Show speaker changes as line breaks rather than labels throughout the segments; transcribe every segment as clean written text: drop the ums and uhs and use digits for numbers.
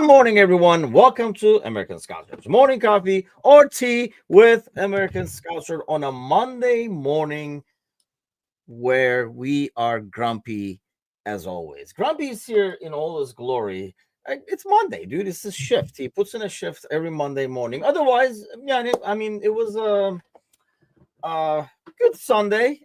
Good morning, everyone. Welcome to American Scouser's morning coffee or tea with American Scouser on a Monday morning where we are grumpy as always. Grumpy is here in all his glory. It's Monday, dude. It's a shift. He puts in a shift every Monday morning. Otherwise, yeah, I mean, it was a good Sunday.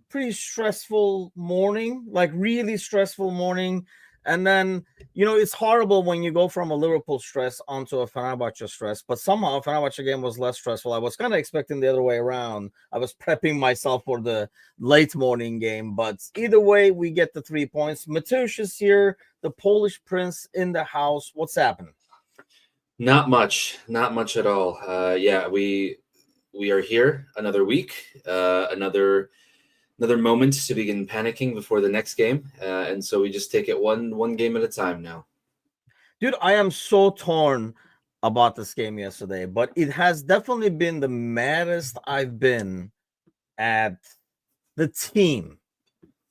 Pretty stressful morning, like really stressful morning. And then, it's horrible when you go from a Liverpool stress onto a Fenerbahce stress, but somehow Fenerbahce game was less stressful. I was kind of expecting the other way around. I was prepping myself for the late morning game, but either way, we get the 3 points. Matusz is here, the Polish prince in the house. What's happening?
Not much at all. Yeah, we are here another week, another moment to begin panicking before the next game, and so we just take it one game at a time now.
Dude, I am so torn about this game yesterday, but it has definitely been the maddest I've been at the team.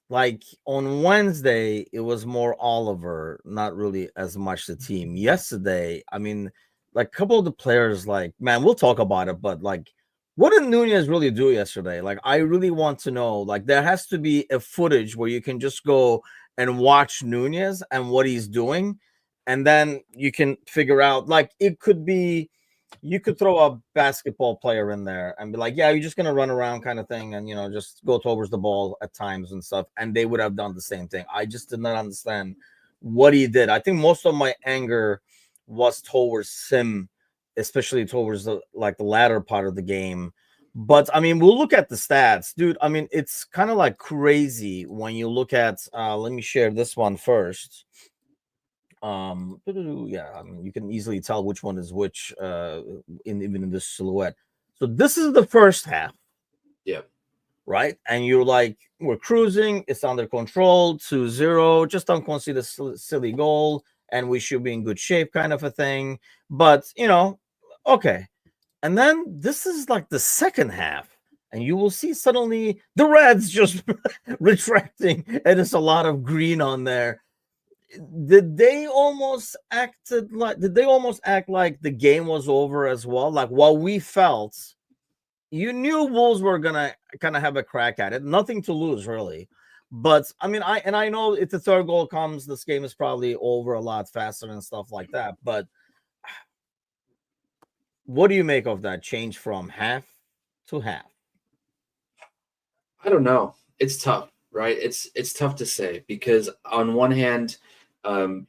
Like on Wednesday, it was more Oliver, not really as much the team. Yesterday, I mean, like a couple of the players, like, man, we'll talk about it, but like, what did Nunez really do yesterday? Like, I really want to know. Like, there has to be a footage where you can just go and watch Nunez and what he's doing, and then you can figure out. Like, it could be, you could throw a basketball player in there and be like, yeah, you're just gonna run around kind of thing, and just go towards the ball at times and stuff, and they would have done the same thing. I just did not understand what he did. I think most of my anger was towards him, especially towards the latter part of the game. But I mean, we'll look at the stats, dude. I mean, it's kind of like crazy when you look at let me share this one first. Yeah, I mean, you can easily tell which one is which even in this silhouette. So this is the first half.
Yeah.
Right. And you're like, we're cruising, it's under control, 2-0, just don't concede a silly goal, and we should be in good shape, kind of a thing. But okay. And then this is like the second half, and you will see suddenly the Reds just retracting, and there's a lot of green on there. Did they almost act like the game was over as well? Like, what we felt, you knew Wolves were gonna kind of have a crack at it. Nothing to lose, really. But I mean, I know if the third goal comes, this game is probably over a lot faster and stuff like that. But what do you make of that change from half to half?
I don't know. It's tough, right? It's tough to say because on one hand,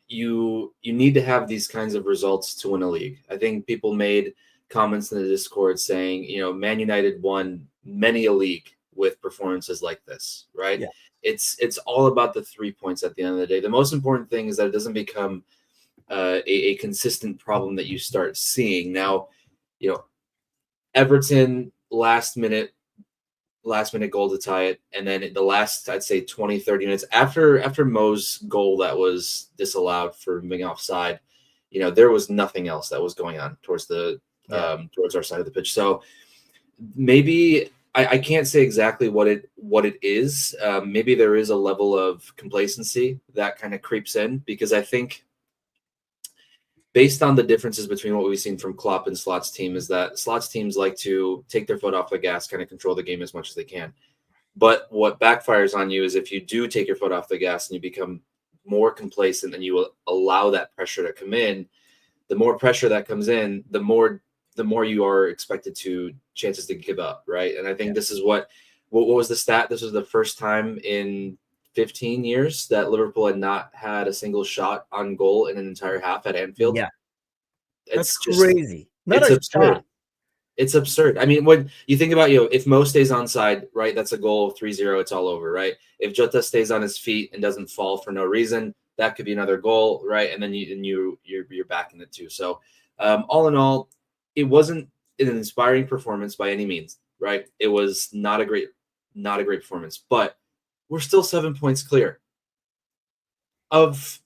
you need to have these kinds of results to win a league. I think people made comments in the Discord saying, Man United won many a league with performances like this, right?
Yeah.
It's all about the 3 points at the end of the day. The most important thing is that it doesn't become a consistent problem that you start seeing. Now, Everton last minute goal to tie it, and then the last, I'd say 20-30 minutes after Mo's goal that was disallowed for being offside, there was nothing else that was going on towards our side of the pitch. So maybe I can't say exactly what it is. Maybe there is a level of complacency that kind of creeps in, because I think based on the differences between what we've seen from Klopp and Slot's team is that Slot's teams like to take their foot off the gas, kind of control the game as much as they can. But what backfires on you is if you do take your foot off the gas and you become more complacent and you will allow that pressure to come in, the more pressure that comes in, the more you are expected to chances to give up, right? And I think this is what was the stat? This was the first time in 15 years that Liverpool had not had a single shot on goal in an entire half at Anfield.
Yeah,
it's
that's crazy.
It's absurd. Shot. It's absurd. I mean, when you think about, if Mo stays onside, right, that's a goal, 3-0, it's all over, right? If Jota stays on his feet and doesn't fall for no reason, that could be another goal, right? And then you're back in it too. So all in all, it wasn't an inspiring performance by any means, right? It was not a great performance, but we're still 7 points clear of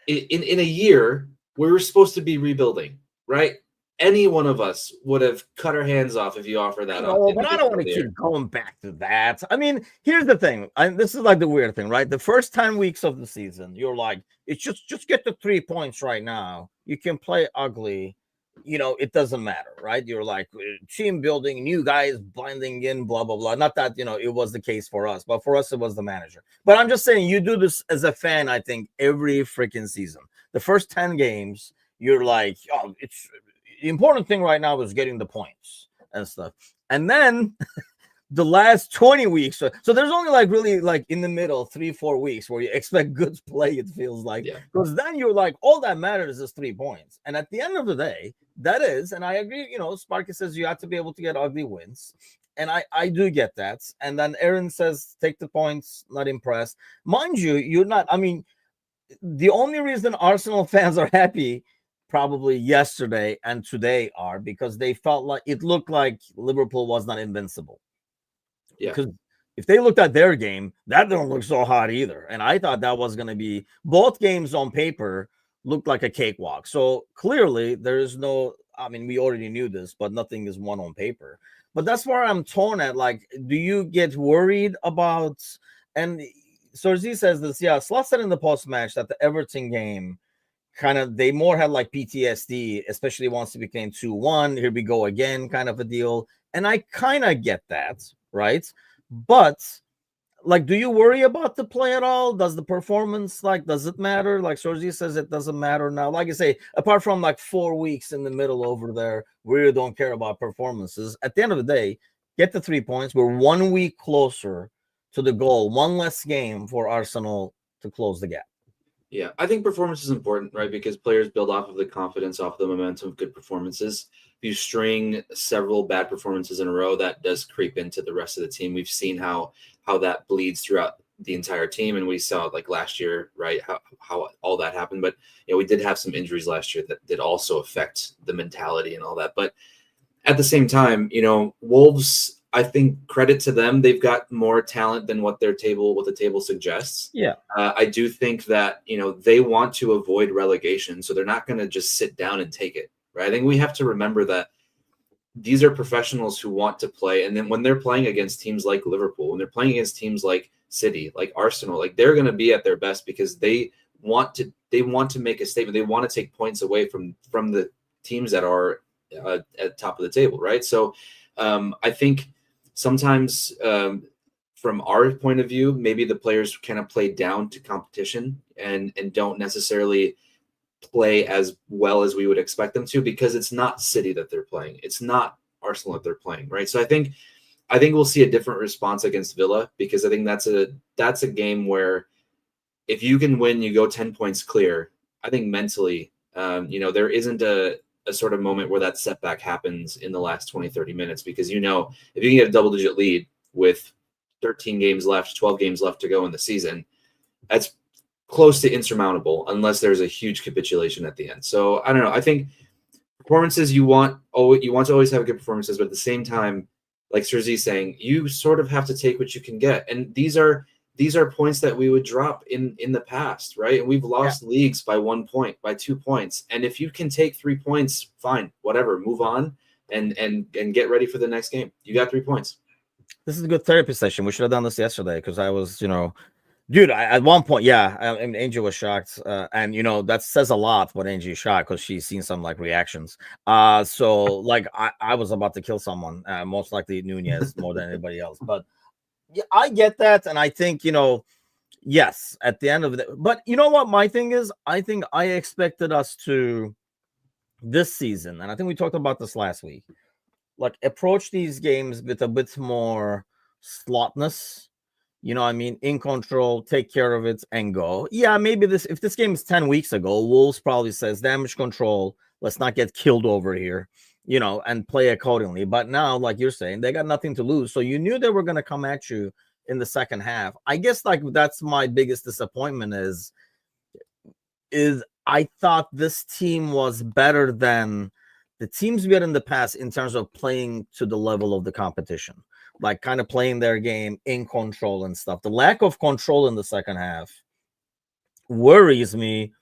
in a year where we're supposed to be rebuilding, right? any one of us would have cut our hands off if you offer that up.
No, but I don't want to keep going back to that. I mean, here's the thing. This is like the weird thing, right? The first 10 weeks of the season, you're like, it's just get the 3 points right now. You can play ugly. It doesn't matter, right? You're like team building, new guys blending in, blah, blah, blah. Not that, it was the case for us, but for us, it was the manager. But I'm just saying, you do this as a fan, I think, every freaking season. The first 10 games, you're like, oh, it's the important thing right now is getting the points and stuff. And then the last 20 weeks. So there's only like really like in the middle 3-4 weeks where you expect good play, it feels like. Because then you're like, all that matters is 3 points. And at the end of the day, that is, and I agree, Sparky says you have to be able to get ugly wins. And I do get that. And then Aaron says, take the points, not impressed. Mind you, you're not, I mean, the only reason Arsenal fans are happy probably yesterday and today are because they felt like it looked like Liverpool was not invincible.
Yeah.
Because if they looked at their game, that didn't look so hot either. And I thought that was going to be both games on paper looked like a cakewalk. So clearly there is no, I mean, we already knew this, but nothing is won on paper. But that's where I'm torn at. Like, do you get worried about, and Sorzi says this, yeah, Slot said in the post-match that the Everton game kind of, they more had like PTSD, especially once it became 2-1, here we go again kind of a deal. And I kind of get that, right? But like, do you worry about the play at all? Does the performance, like, does it matter? Like Sorzi says, it doesn't matter now. Like I say, apart from like 4 weeks in the middle over there, we really don't care about performances. At the end of the day, get the 3 points. We're 1 week closer to the goal, one less game for Arsenal to close the gap.
Yeah, I think performance is important, right? Because players build off of the confidence, off the momentum of good performances. If you string several bad performances in a row, that does creep into the rest of the team. We've seen how that bleeds throughout the entire team, and we saw like last year, right? How all that happened. But we did have some injuries last year that did also affect the mentality and all that. But at the same time, Wolves, I think credit to them, they've got more talent than what the table suggests.
Yeah.
I do think that, they want to avoid relegation, so they're not going to just sit down and take it, right? I think we have to remember that these are professionals who want to play. And then when they're playing against teams like Liverpool, when they're playing against teams like City, like Arsenal, like they're going to be at their best because they want to make a statement. They want to take points away from the teams that are at the top of the table, right? So I think sometimes from our point of view, maybe the players kind of play down to competition and don't necessarily play as well as we would expect them to, because it's not City that they're playing. It's not Arsenal that they're playing, right? So I think we'll see a different response against Villa, because I think that's a game where if you can win, you go 10 points clear. I think mentally, there isn't a sort of moment where that setback happens in the last 20, 30 minutes, because if you can get a double-digit lead with 13 games left, 12 games left to go in the season, that's close to insurmountable unless there's a huge capitulation at the end. So I don't know. I think performances, you want to always have good performances, but at the same time, like Serzi saying, you sort of have to take what you can get. And these are points that we would drop in the past, right? And we've lost leagues by 1 point, by 2 points. And if you can take 3 points, fine, whatever, move on and get ready for the next game. You got 3 points.
This is a good therapy session. We should have done this yesterday, because I was, dude, at one point, I mean, Angie was shocked. And, that says a lot when Angie is shocked, because she's seen some like reactions. So like I was about to kill someone, most likely Nunez more than anybody else. But yeah, I get that. And I think, yes, at the end of it. But you know what my thing is? I think I expected us to this season, and I think we talked about this last week, like approach these games with a bit more slotness. I mean, in control, take care of it and go. Yeah, maybe if this game is 10 weeks ago, Wolves probably says damage control, let's not get killed over here, and play accordingly. But now, like you're saying, they got nothing to lose. So you knew they were going to come at you in the second half. I guess like that's my biggest disappointment is I thought this team was better than the teams we had in the past in terms of playing to the level of the competition, like kind of playing their game in control and stuff. The lack of control in the second half worries me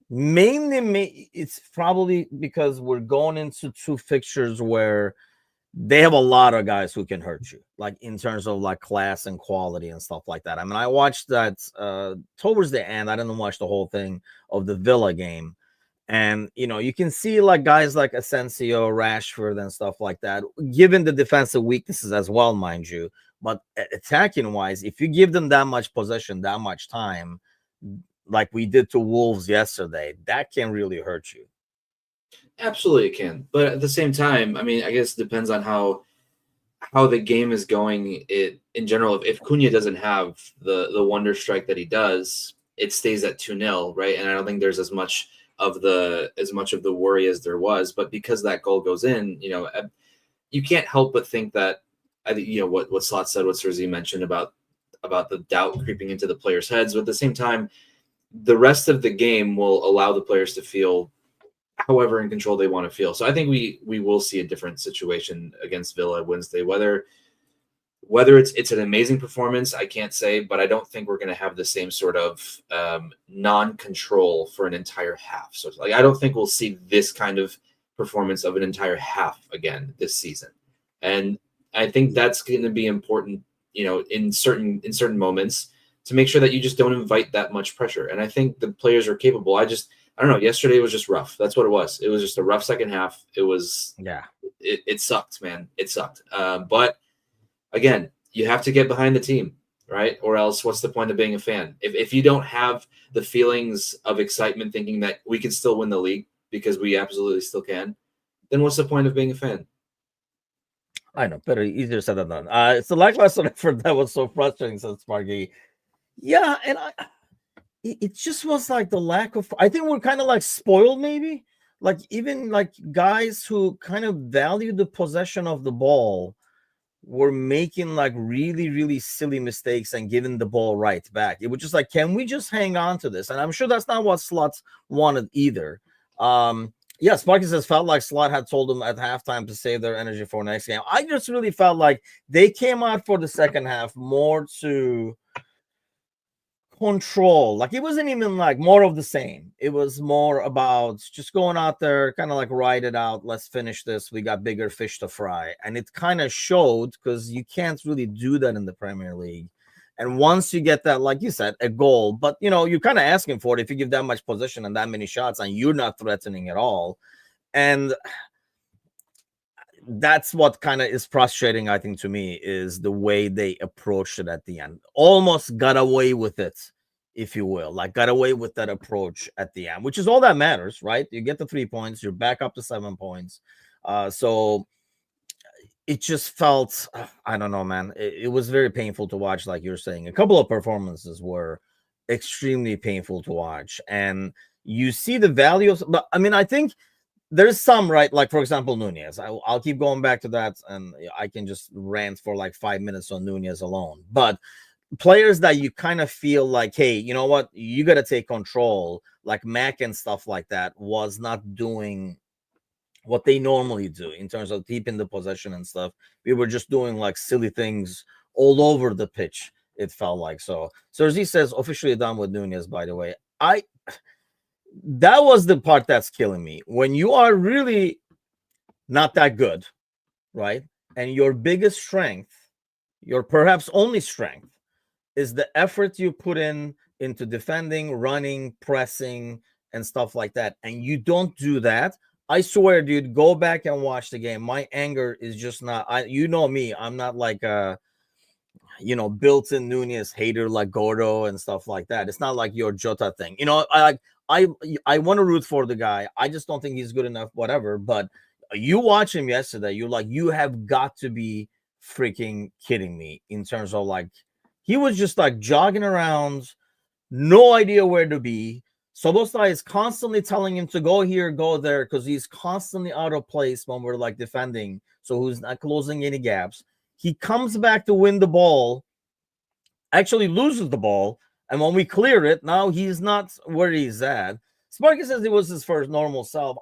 Mainly, it's probably because we're going into two fixtures where they have a lot of guys who can hurt you, like in terms of like class and quality and stuff like that. I mean, I watched that towards the end. I didn't watch the whole thing of the Villa game. And you can see like guys like Asensio, Rashford, and stuff like that, given the defensive weaknesses as well, mind you. But attacking wise, if you give them that much possession, that much time, like we did to Wolves yesterday, that can really hurt you.
Absolutely, it can. But at the same time, I mean, I guess it depends on how the game is going. It in general, if Cunha doesn't have the wonder strike that he does, it stays at 2-0, right? And I don't think there's as much of the worry as there was. But because that goal goes in, you can't help but think that I think what Slot said, what Serzi mentioned about the doubt creeping into the players' heads. But at the same time, the rest of the game will allow the players to feel however in control they want to feel. So I think we will see a different situation against Villa Wednesday. Whether it's an amazing performance, I can't say, but I don't think we're going to have the same sort of non-control for an entire half. So like I don't think we'll see this kind of performance of an entire half again this season. And I think that's going to be important, in certain moments to make sure that you just don't invite that much pressure. And I think the players are capable. I don't know. Yesterday was just rough. That's what it was. It was just a rough second half. It was, it sucked, man. It sucked. But again, you have to get behind the team, right? Or else what's the point of being a fan? If you don't have the feelings of excitement thinking that we can still win the league because we absolutely still can, then what's the point of being a fan?
I know, better easier said than done. It's the lackluster effort that was so frustrating, said Sparky. Yeah, and it just was like the lack of. I think we're kind of like spoiled, maybe. Like even like guys who kind of value the possession of the ball were making like really, really silly mistakes and giving the ball right back. It was just like, can we just hang on to this? And I'm sure that's not what Slots wanted either. Yeah, Sparky says felt like Slot had told them at halftime to save their energy for next game. I just really felt like they came out for the second half more to control. Like it wasn't even like more of the same. It was more about just going out there, kind of like ride it out. Let's finish this. We got bigger fish to fry. And it kind of showed because you can't really do that in the Premier League. And once you get that, like you said, a goal, but you're kind of asking for it if you give that much position and that many shots and you're not threatening at all. And that's what kind of is frustrating, I think, to me, is the way they approached it at the end. Almost got away with it, if you will, like got away with that approach at the end, which is all that matters, right? You get the 3 points, you're back up to 7 points. So it just felt, I don't know, man. It was very painful to watch, like you're saying. A couple of performances were extremely painful to watch. And you see the value of, but I mean, I think there's some, right? Like, for example, Nunez. I'll keep going back to that, and I can just rant for like 5 minutes on Nunez alone. But players that you kind of feel like, hey, you know what? You got to take control, like Mac and stuff like that, was not doing what they normally do in terms of keeping the possession and stuff. We were just doing like silly things all over the pitch, it felt like. So Sergi says officially done with Nunez, by the way. That was the part that's killing me. When you are really not that good, right? And your biggest strength, your perhaps only strength, is the effort you put into defending, running, pressing, and stuff like that. And you don't do that. I swear, dude, go back and watch the game. My anger is just not, you know me, I'm not like a, built-in Nunez hater like Gordo and stuff like that. It's not like your Jota thing. I want to root for the guy. I just don't think he's good enough, whatever. But you watch him yesterday, you're like, you have got to be freaking kidding me in terms of like, he was just like jogging around, no idea where to be. Szoboszlai is constantly telling him to go here, go there, because he's constantly out of place when we're like defending. So who's not closing any gaps. He comes back to win the ball, actually loses the ball. And when we clear it, now he's not where he's at. Sparky says it was his first normal self.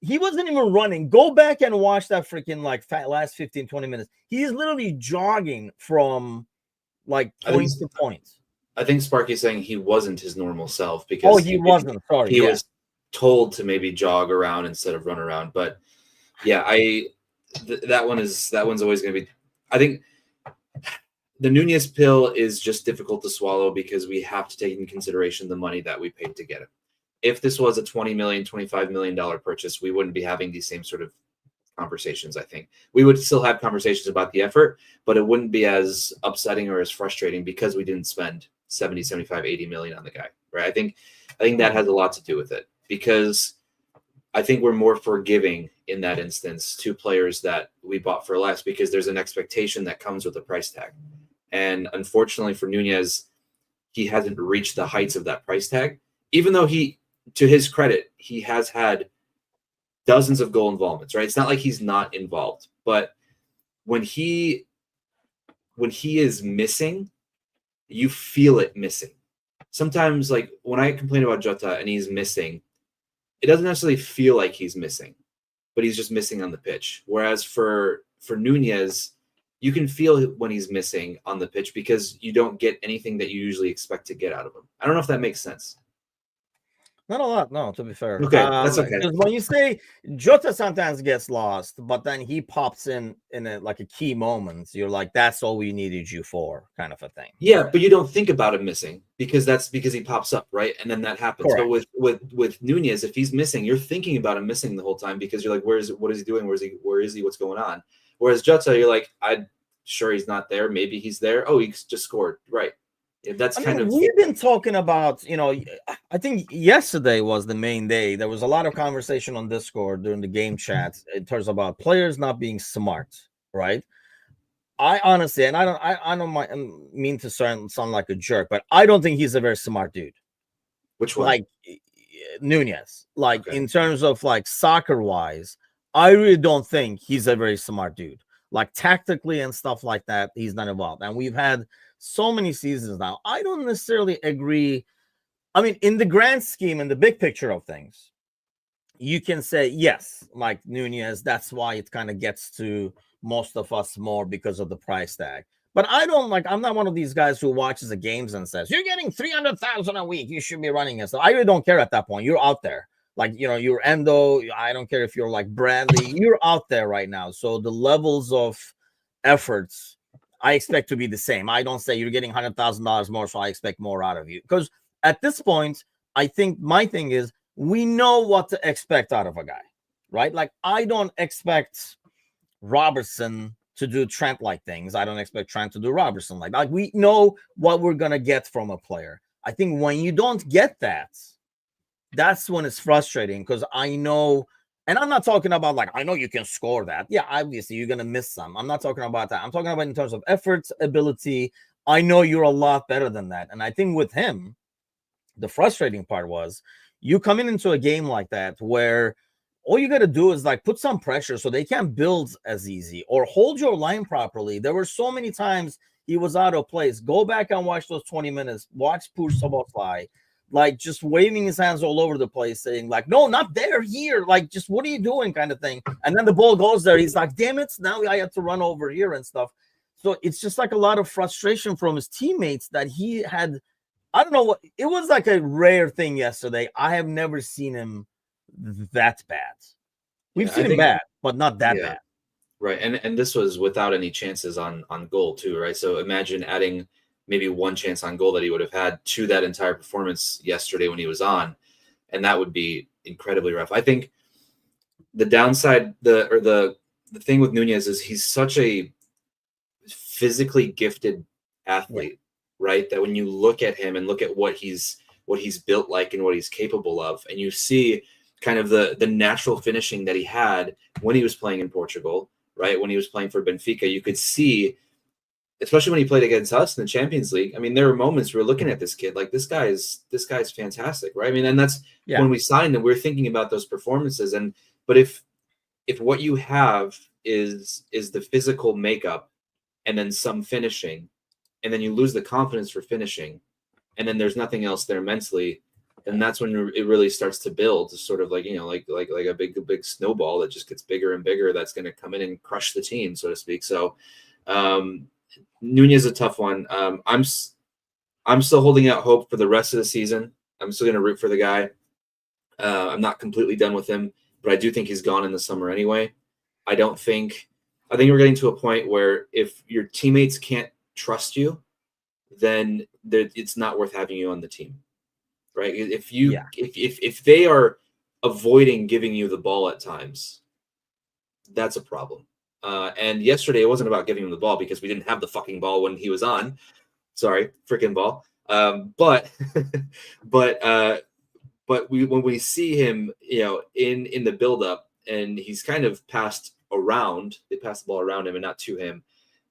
He wasn't even running. Go back and watch that freaking like last 15, 20 minutes. He's literally jogging from like point to point.
I think Sparky's saying he wasn't his normal self
Oh,
because
he wasn't. Sorry.
he
Yeah.
was told to maybe jog around instead of run around. But yeah, that one's always going to be. I think the Nunez pill is just difficult to swallow because we have to take into consideration the money that we paid to get it. If this was a $20 million, $25 million purchase, we wouldn't be having these same sort of conversations. I think we would still have conversations about the effort, but it wouldn't be as upsetting or as frustrating because we didn't spend 70, 75, 80 million on the guy, right? I think that has a lot to do with it because I think we're more forgiving in that instance to players that we bought for less because there's an expectation that comes with a price tag. And unfortunately for Nunez, he hasn't reached the heights of that price tag, even though to his credit, he has had dozens of goal involvements, right? It's not like he's not involved, but when he is missing, you feel it missing. Sometimes, like when I complain about Jota and he's missing, it doesn't necessarily feel like he's missing, but he's just missing on the pitch. Whereas for Nunez, you can feel when he's missing on the pitch because you don't get anything that you usually expect to get out of him. I don't know if that makes sense.
Not a lot, no, to be fair.
Okay, that's okay.
Because when you say Jota sometimes gets lost, but then he pops in like a key moment, you're like, that's all we needed you for, kind of a thing.
Yeah, but you don't think about him missing because he pops up, right? And then that happens.
Correct.
But with Nunez, if he's missing, you're thinking about him missing the whole time because you're like, what is he doing? Where is he? What's going on? Whereas Jota, you're like, I'm sure he's not there. Maybe he's there. Oh, he just scored. Right.
We've been talking about, I think yesterday was the main day. There was a lot of conversation on Discord during the game chats in terms about players not being smart, right? I honestly, and I don't mean to sound like a jerk, but I don't think he's a very smart dude.
Which one?
Like Nunez, like in terms of like soccer wise, I really don't think he's a very smart dude. Like tactically and stuff like that, he's not involved. And we've had so many seasons now. I don't necessarily agree. I mean, in the grand scheme, in the big picture of things, you can say yes, like Nunez. That's why it kind of gets to most of us more because of the price tag. But I'm not one of these guys who watches the games and says, you're getting 300,000 a week, you should be running it. So I really don't care at that point. You're out there. Like, you're Endo. I don't care if you're like Bradley. You're out there right now. So the levels of efforts I expect to be the same. I don't say you're getting $100,000 more, so I expect more out of you. Because at this point, I think my thing is we know what to expect out of a guy, right? Like I don't expect Robertson to do Trent-like things. I don't expect Trent to do Robertson like we know what we're gonna get from a player. I think when you don't get that, that's when it's frustrating because I know, and I'm not talking about like, I know you can score that. Yeah, obviously you're going to miss some. I'm not talking about that. I'm talking about in terms of efforts, ability. I know you're a lot better than that. And I think with him, the frustrating part was you coming into a game like that where all you got to do is like put some pressure so they can't build as easy or hold your line properly. There were so many times he was out of place. Go back and watch those 20 minutes. Watch Push Sabafly. Like just waving his hands all over the place, saying like, no, not there, here. Like, just what are you doing kind of thing. And then the ball goes there. He's like, damn it. Now I have to run over here and stuff. So it's just like a lot of frustration from his teammates that he had. I don't know what it was like a rare thing yesterday. I have never seen him that bad. We've seen him bad, but not that bad.
Right. And this was without any chances on goal too, right? So imagine adding maybe one chance on goal that he would have had to that entire performance yesterday when he was on. And that would be incredibly rough. I think the downside, the thing with Nunez is he's such a physically gifted athlete, right? That when you look at him and look at what he's built like and what he's capable of, and you see kind of the natural finishing that he had when he was playing in Portugal, right? When he was playing for Benfica, you could see, especially when he played against us in the Champions League. I mean, there were moments we were looking at this kid like this guy's fantastic, right? I mean, and that's when we signed him, we were thinking about those performances. But if what you have is the physical makeup and then some finishing, and then you lose the confidence for finishing, and then there's nothing else there mentally, and that's when it really starts to build, sort of like like a big snowball that just gets bigger and bigger. That's going to come in and crush the team, so to speak. So. Nunez is a tough one. I'm I'm still holding out hope for the rest of the season. I'm still going to root for the guy. I'm not completely done with him, but I do think he's gone in the summer anyway. I think we're getting to a point where if your teammates can't trust you, then it's not worth having you on the team, right? If they are avoiding giving you the ball at times, that's a problem. And yesterday it wasn't about giving him the ball because we didn't have the fucking ball when he was on. Sorry, freaking ball. But when we see him, in the buildup, and he's kind of passed around, they pass the ball around him and not to him,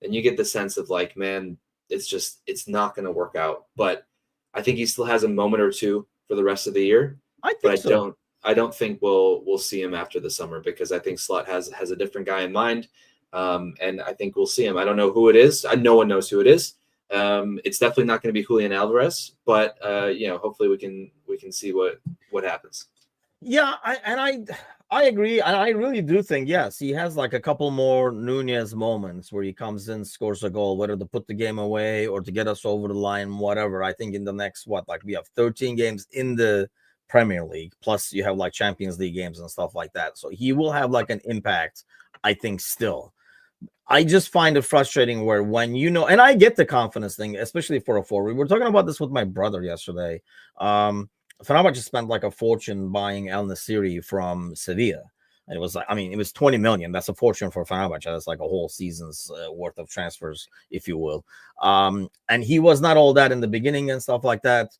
and you get the sense of like, man, it's not going to work out. But I think he still has a moment or two for the rest of the year. I don't think we'll see him after the summer because I think Slot has a different guy in mind, and I think we'll see him. I don't know who it is. No one knows who it is. It's definitely not going to be Julian Alvarez, but hopefully we can see what happens.
Yeah, I agree, and I really do think yes, he has like a couple more Nunez moments where he comes in, scores a goal, whether to put the game away or to get us over the line, whatever. I think in the next we have 13 games in the Premier League, plus you have like Champions League games and stuff like that. So he will have like an impact, I think, still. I just find it frustrating where when and I get the confidence thing, especially for a forward. We were talking about this with my brother yesterday. Fenerbahce just spent like a fortune buying El Nassiri from Sevilla. And it was like, it was 20 million. That's a fortune for Fenerbahce. That's like a whole season's worth of transfers, if you will. And he was not all that in the beginning and stuff like that.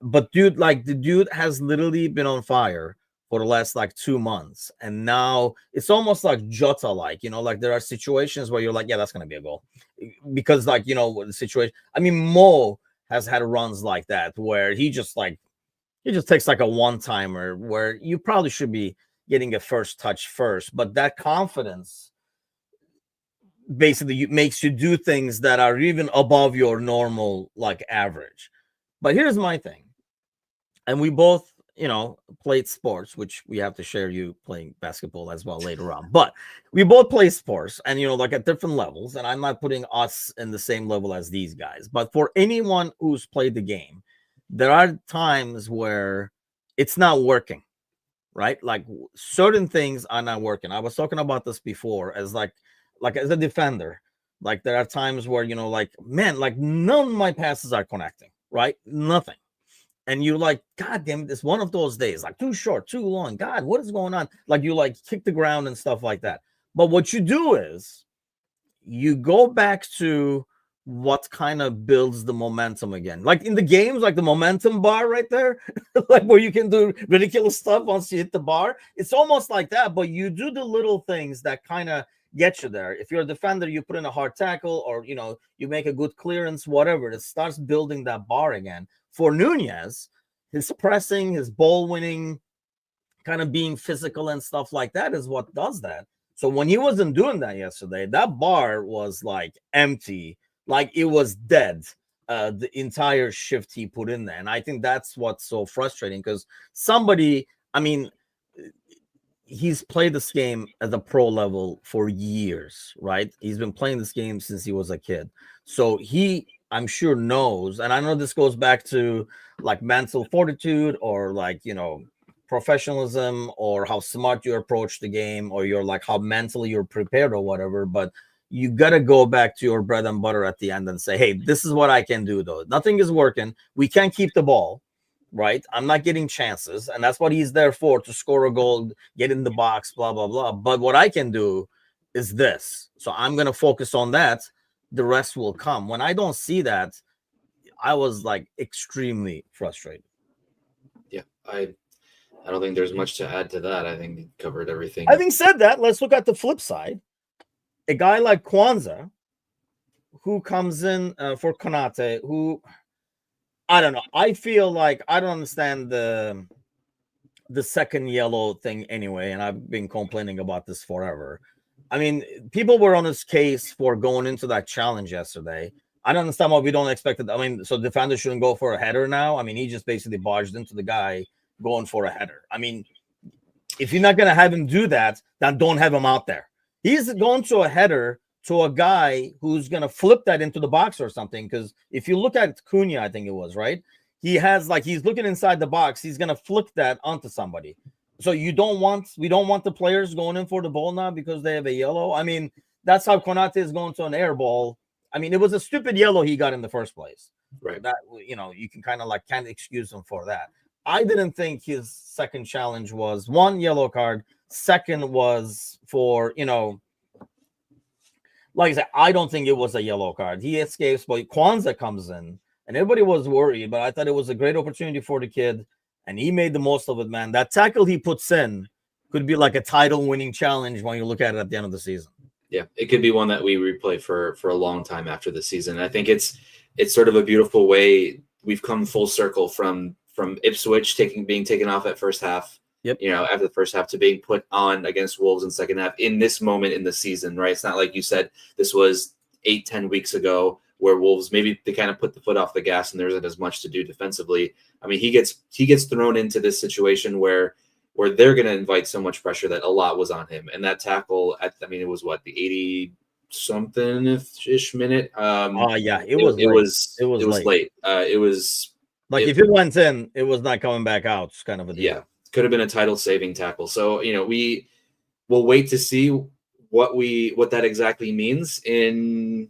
But the dude has literally been on fire for the last 2 months, and now it's almost like Jota, like there are situations where you're like, yeah, that's gonna be a goal, because the situation. Mo has had runs like that where he just takes like a one-timer where you probably should be getting a first touch first, but that confidence basically makes you do things that are even above your normal average. But here's my thing. And we both, played sports, which we have to share you playing basketball as well later on. But we both play sports and, at different levels. And I'm not putting us in the same level as these guys. But for anyone who's played the game, there are times where it's not working, right? Like certain things are not working. I was talking about this before as as a defender. Like there are times where, none of my passes are connecting, right? Nothing. And you're like, God damn it, it's one of those days, too short, too long. God, what is going on? You kick the ground and stuff like that. But what you do is you go back to what kind of builds the momentum again. Like in the games, the momentum bar right there, where you can do ridiculous stuff once you hit the bar. It's almost like that, but you do the little things that kind of get you there. If you're a defender, you put in a hard tackle or, you make a good clearance, whatever. It starts building that bar again. For Nunez, his pressing, his ball winning, kind of being physical and stuff like that is what does that. So when he wasn't doing that yesterday, that bar was empty, it was dead. The entire shift he put in there. And I think that's what's so frustrating because he's played this game at the pro level for years, right? He's been playing this game since he was a kid. So I'm sure knows, and I know this goes back to mental fortitude or professionalism or how smart you approach the game or you're how mentally you're prepared or whatever, but you got to go back to your bread and butter at the end and say, hey, this is what I can do though. Nothing is working. We can't keep the ball, right? I'm not getting chances, and that's what he's there for, to score a goal, get in the box, blah, blah, blah. But what I can do is this. So I'm going to focus on that. The rest will come. When I don't see that, I was extremely frustrated.
Yeah, I don't think there's much to add to that. I think he covered everything.
Having said that, let's look at the flip side. A guy like Kwanzaa, who comes in for Konate, who, I don't know. I feel like I don't understand the second yellow thing anyway, and I've been complaining about this forever. People were on his case for going into that challenge yesterday. I don't understand why we don't expect it. So defenders shouldn't go for a header now. He just basically barged into the guy going for a header. If you're not going to have him do that, then don't have him out there. He's going to a header to a guy who's going to flip that into the box or something. Because if you look at Cunha, I think it was, right? He has like, he's looking inside the box. He's going to flick that onto somebody. So we don't want the players going in for the ball now because they have a yellow. I mean, that's how Konate is going to an air ball. I mean, it was a stupid yellow he got in the first place.
Right.
That, you can kind of like can't excuse him for that. I didn't think his second challenge was one yellow card. Second was for, like I said, I don't think it was a yellow card. He escapes, but Kwanzaa comes in and everybody was worried, but I thought it was a great opportunity for the kid and he made the most of it, man. That tackle he puts in could be like a title winning challenge when you look at it at the end of the season.
Yeah, it could be one that we replay for a long time after the season. And I think it's sort of a beautiful way we've come full circle from Ipswich being taken off at first half.
Yep.
After the first half to being put on against Wolves in second half in this moment in the season, right? It's not like you said this was 8-10 weeks ago where Wolves maybe they kind of put the foot off the gas and there isn't as much to do defensively. I mean, he gets thrown into this situation where they're going to invite so much pressure that a lot was on him. And that tackle it was what, the 80 something ish minute.
Yeah, it was late.
It was
like if it went in, it was not coming back out. It's kind of a deal.
Yeah, could have been a title saving tackle. So we will wait to see what that exactly means in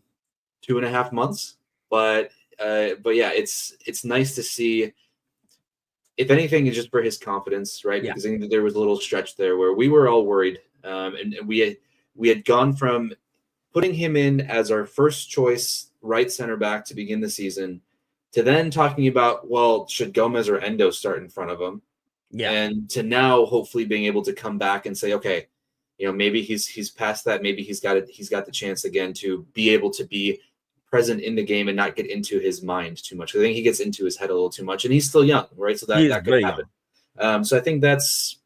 2.5 months. But yeah, it's nice to see. If anything, it's just for his confidence, right?
Yeah.
Because there was a little stretch there where we were all worried, and we had gone from putting him in as our first choice right center back to begin the season to then talking about, well, should Gomez or Endo start in front of him?
Yeah.
And to now hopefully being able to come back and say, okay, maybe he's past that. Maybe he's got the chance again to be able to be present in the game and not get into his mind too much. I think he gets into his head a little too much, and he's still young, right? So that could happen. So I think that's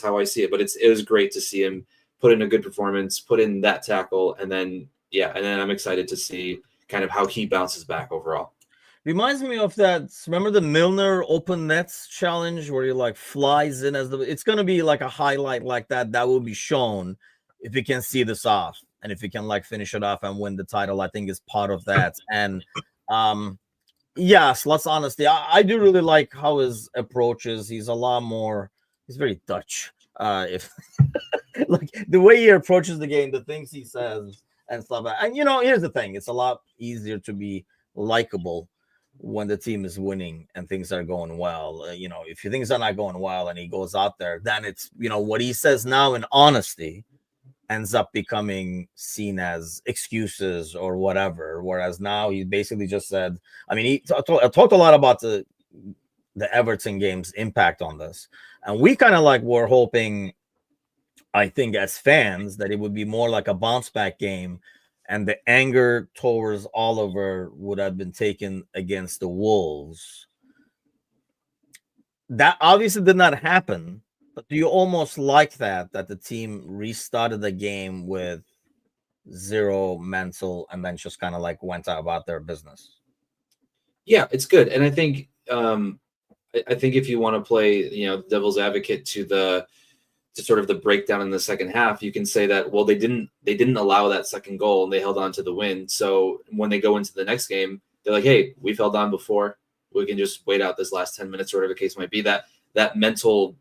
how I see it. But it was great to see him put in a good performance, put in that tackle, and then I'm excited to see kind of how he bounces back overall.
Reminds me of that. Remember the Milner open nets challenge where he like flies in it's going to be like a highlight like that will be shown if you can see this off. And if you can like finish it off and win the title, I think is part of that. And yes, let's honestly, I do really like how his approach is. He's very Dutch. If like the way he approaches the game, the things he says and stuff. And here's the thing: it's a lot easier to be likable when the team is winning and things are going well. If things are not going well and he goes out there, then it's what he says now in honesty ends up becoming seen as excuses or whatever. Whereas now he basically just said, he talked a lot about the Everton game's impact on this. And we kind of like were hoping, I think as fans, that it would be more like a bounce back game and the anger towards Oliver would have been taken against the Wolves. That obviously did not happen. But do you almost like that the team restarted the game with zero mental and then just kind of like went about their business?
Yeah, it's good. And I think if you want to play, devil's advocate to sort of the breakdown in the second half, you can say that, well, they didn't allow that second goal and they held on to the win. So when they go into the next game, they're like, hey, we've held on before. We can just wait out this last 10 minutes or whatever the case might be. That mental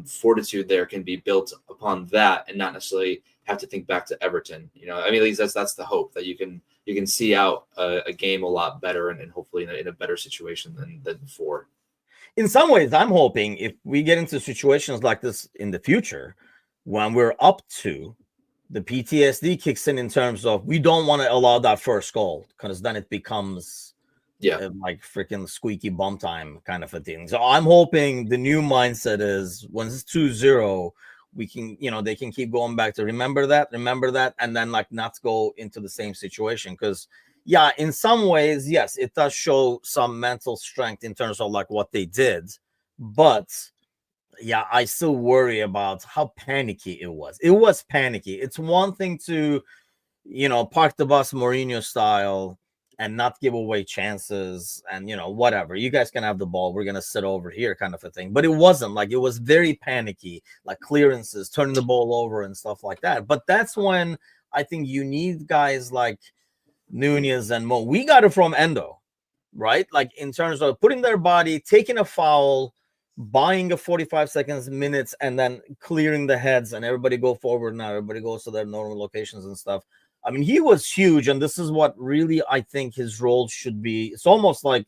fortitude there can be built upon that and not necessarily have to think back to Everton. At least that's the hope, that you can see out a game a lot better and hopefully in a better situation than before.
In some ways, I'm hoping if we get into situations like this in the future, when we're up to, the PTSD kicks in terms of we don't want to allow that first goal because then it becomes like freaking squeaky bum time kind of a thing. So I'm hoping the new mindset is when it's 2-0, we can, they can keep going back to remember that, and then like not go into the same situation. Because in some ways, yes, it does show some mental strength in terms of like what they did. But I still worry about how panicky it was. It was panicky. It's one thing to, park the bus Mourinho style and not give away chances and, whatever. You guys can have the ball. We're going to sit over here kind of a thing. But it wasn't like, it was very panicky, like clearances, turning the ball over and stuff like that. But that's when I think you need guys like Nunez and Mo. We got it from Endo, right? Like in terms of putting their body, taking a foul, buying a 45 seconds, minutes, and then clearing the heads, and everybody go forward now. Everybody goes to their normal locations and stuff. I mean, he was huge, and this is what really I think his role should be. It's almost like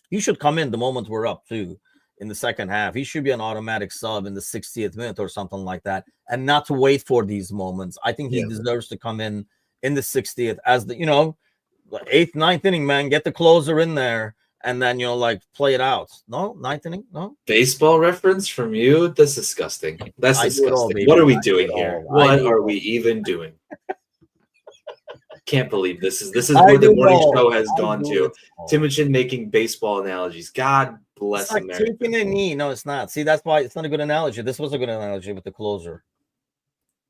he should come in the moment we're up too. In the second half, he should be an automatic sub in the 60th minute or something like that, and not to wait for these moments. I think he deserves to come in the 60th as the 8th, 9th inning, man. Get the closer in there, and then like play it out. No, 9th inning, no.
Baseball reference from you? That's disgusting. That's disgusting. What are we doing here? What are we even doing? Can't believe this is where the morning show has gone to. Timothy making baseball analogies. God bless
America. It's like taking a knee. No, it's not. See, that's why it's not a good analogy. This was a good analogy with the closer.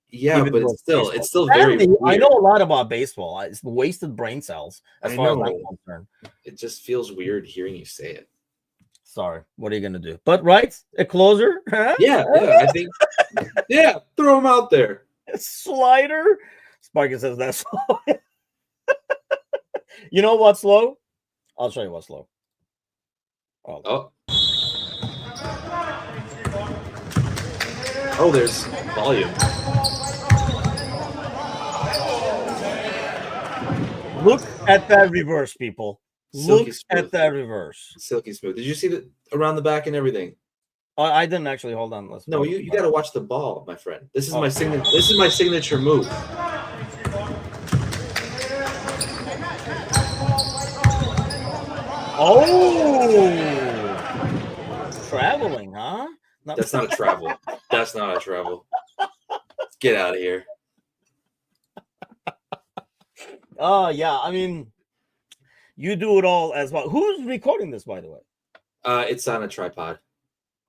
Yeah, but it's still very weird.
I know a lot about baseball. It's wasted brain cells as far as I'm concerned.
It just feels weird hearing you say it.
Sorry, what are you gonna do? But a closer? Huh?
Yeah, I think. Yeah, throw him out there.
Slider. Sparky says that's slow. You know what's slow? I'll show you what's slow.
Oh, there's volume.
Look at that reverse, people. Look at that reverse.
Silky smooth. Did you see that around the back and everything?
I didn't actually. Hold on.
No, you got to watch the ball, my friend. This is my signature. This is my signature move.
Oh, traveling, huh?
That's not a travel. That's not a travel. Get out of here.
Oh, yeah. I mean, you do it all as well. Who's recording this, by the way?
It's on a tripod.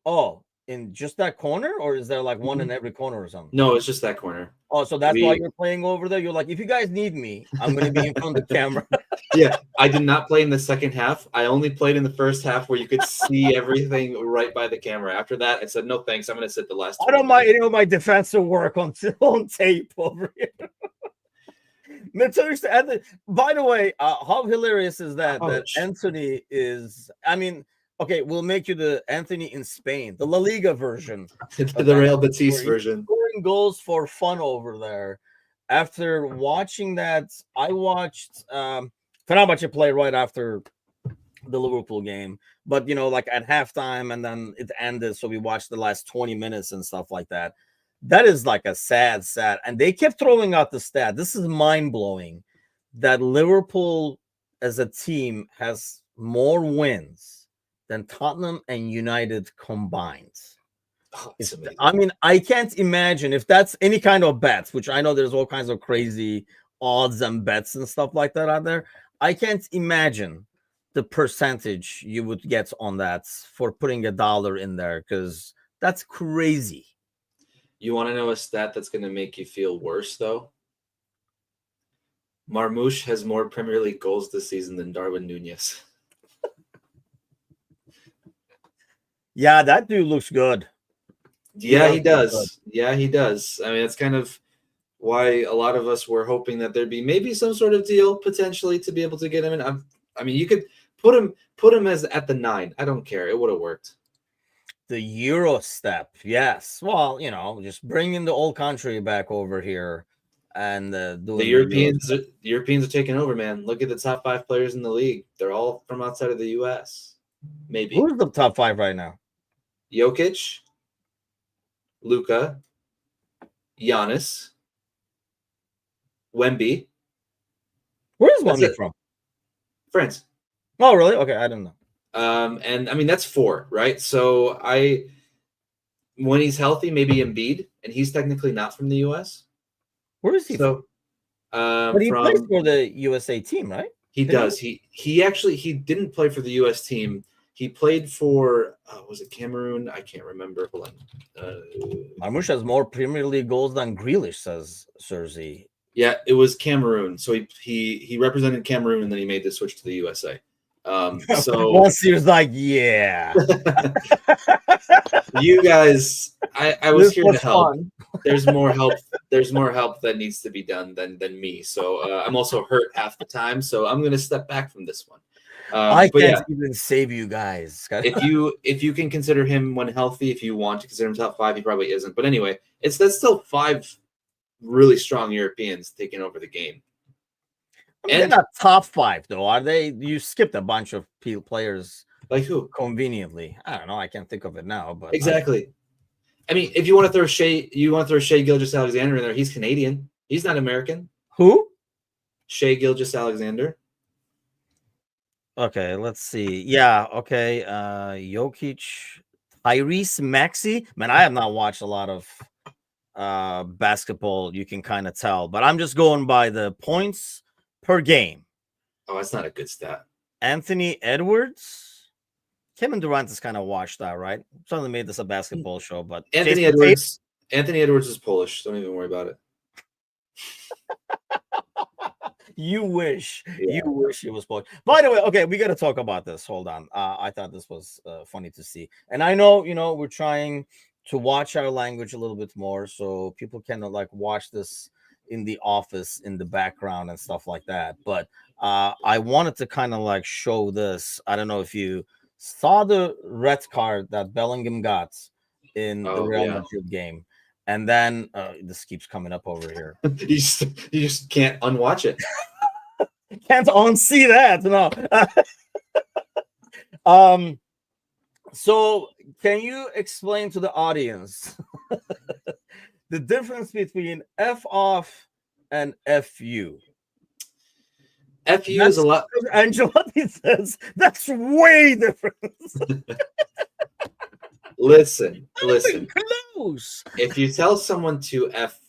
Oh, in just that corner, or is there like one in every corner or something?
No, it's just that corner.
Oh, so that's why you're playing over there? You're like, if you guys need me, I'm going to be in front of the camera.
Yeah, I did not play in the second half. I only played in the first half where you could see everything right by the camera. After that, I said, no, thanks. I'm going to sit the last.
I don't mind any of my defensive work on tape over here. By the way, how hilarious is that Anthony is, I mean, okay, we'll make you the Anthony in Spain, the La Liga version.
The Real Betis version.
Scoring goals for fun over there. After watching that, I watched Fenerbahce play right after the Liverpool game. But, like at halftime, and then it ended, so we watched the last 20 minutes and stuff like that. That is like a sad. And they kept throwing out the stat. This is mind-blowing that Liverpool as a team has more wins than Tottenham and United combined.
Oh,
I mean, I can't imagine if that's any kind of bets, which I know there's all kinds of crazy odds and bets and stuff like that out there. I can't imagine the percentage you would get on that for putting $1 in there, because that's crazy.
You want to know a stat that's going to make you feel worse, though? Marmoush has more Premier League goals this season than Darwin Nunez.
Yeah, that dude looks good.
Yeah, he does. Yeah, he does. I mean, it's kind of why a lot of us were hoping that there'd be maybe some sort of deal potentially to be able to get him in. I mean, you could put him as at the 9. I don't care. It would have worked.
The Euro step, yes. Well, just bringing the old country back over here and doing
the Europeans. The Europeans are taking over, man. Look at the top 5 players in the league. They're all from outside of the U.S. Maybe.
Who's the top 5 right now?
Jokic, Luka, Giannis, Wemby.
Where is Wemby from?
France.
Oh, really? Okay, I don't know.
And I mean, that's 4, right? So when he's healthy, maybe Embiid, and he's technically not from the U.S.
Where is he?
So,
but he plays for the USA team, right?
He does. He actually didn't play for the U.S. team. He played for was it Cameroon? I can't remember. Hold on.
Marmoush has more Premier League goals than Grealish, says Serzi.
Yeah, it was Cameroon. So he represented Cameroon, and then he made the switch to the USA. So
once he was like, yeah,
you guys, I was
this
here to
was
help.
fun.
There's more help. There's more help that needs to be done than me. So I'm also hurt half the time. So I'm going to step back from this one.
I
But
can't
yeah,
even save you guys.
if you can consider him when healthy, if you want to consider him top 5, he probably isn't. But anyway, that's still 5 really strong Europeans taking over the game.
I mean, they're not top 5 though, are they? You skipped a bunch of players.
Like who?
Conveniently, I don't know. I can't think of it now, but
exactly. I mean, if you want to throw Shea Gilgeous-Alexander in there, he's Canadian. He's not American.
Who?
Shea Gilgeous-Alexander.
Okay, let's see. Yeah, okay. Jokic, Tyrese Maxey. Man, I have not watched a lot of basketball. You can kind of tell, but I'm just going by the points per game.
Oh, that's not a good stat.
Anthony Edwards. Kevin Durant is kind of washed out, right? Certainly made this a basketball show, but
Anthony Edwards is Polish. Don't even worry about it.
You wish it was Polish. By the way, okay, we got to talk about this. Hold on. I thought this was funny to see, and I know we're trying to watch our language a little bit more, so people can like watch this in the office in the background and stuff like that. But I wanted to kind of like show this. I don't know if you saw the red card that Bellingham got in the Real Madrid game. And then this keeps coming up over here.
you just can't unwatch it.
Can't unsee that. No. So can you explain to the audience the difference between F off and FU?
FU is a lot.
Angelotti says that's way different.
Listen.
Close.
If you tell someone to F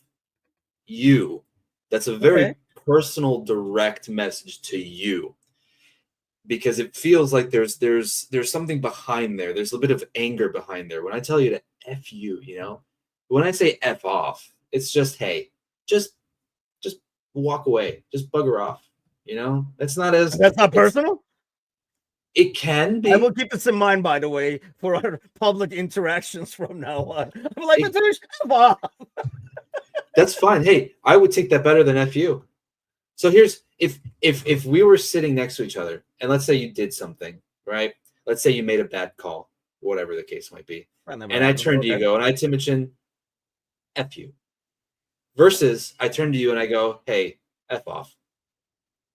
you, that's a very personal, direct message to you, because it feels like there's something behind there. There's a bit of anger behind there. When I tell you to F you, when I say F off, it's just, hey, just walk away, just bugger off. That's not
personal.
It can be.
I will keep this in mind, by the way, for our public interactions from now on. I'm like, F off.
That's fine. Hey, I would take that better than FU. So here's if we were sitting next to each other, and let's say you did something, right? Let's say you made a bad call, whatever the case might be, and I turn to you, and I mention FU, versus I turn to you and I go, hey, F off.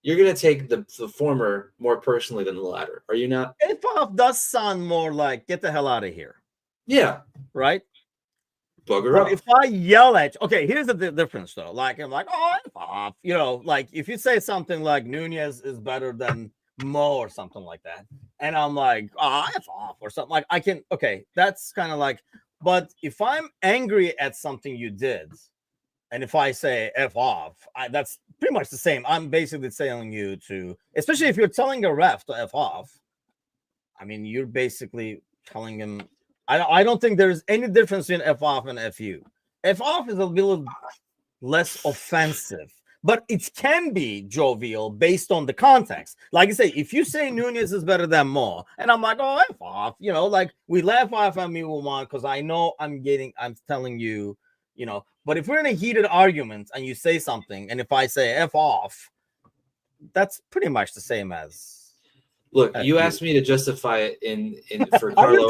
You're going to take the former more personally than the latter, are you not?
F off does sound more like get the hell out of here.
Yeah.
Right?
Bugger off.
If I yell at you, okay, here's the difference though. Like, I'm like, oh, F off. Like if you say something like Nunez is better than Mo or something like that, and I'm like, oh, F off or something, like that's kind of like, but if I'm angry at something you did, and if I say F off, that's pretty much the same. I'm basically telling you to, especially if you're telling a ref to F off, I mean, you're basically telling him, I don't think there's any difference in F off and FU. F off is a little less offensive, but it can be jovial based on the context. Like I say, if you say Nunez is better than Mo, and I'm like, oh, F off, like we laugh off at me because I know I'm telling you, but if we're in a heated argument and you say something, and if I say F off, that's pretty much the same as.
Look, you asked me to justify it in for Carlo.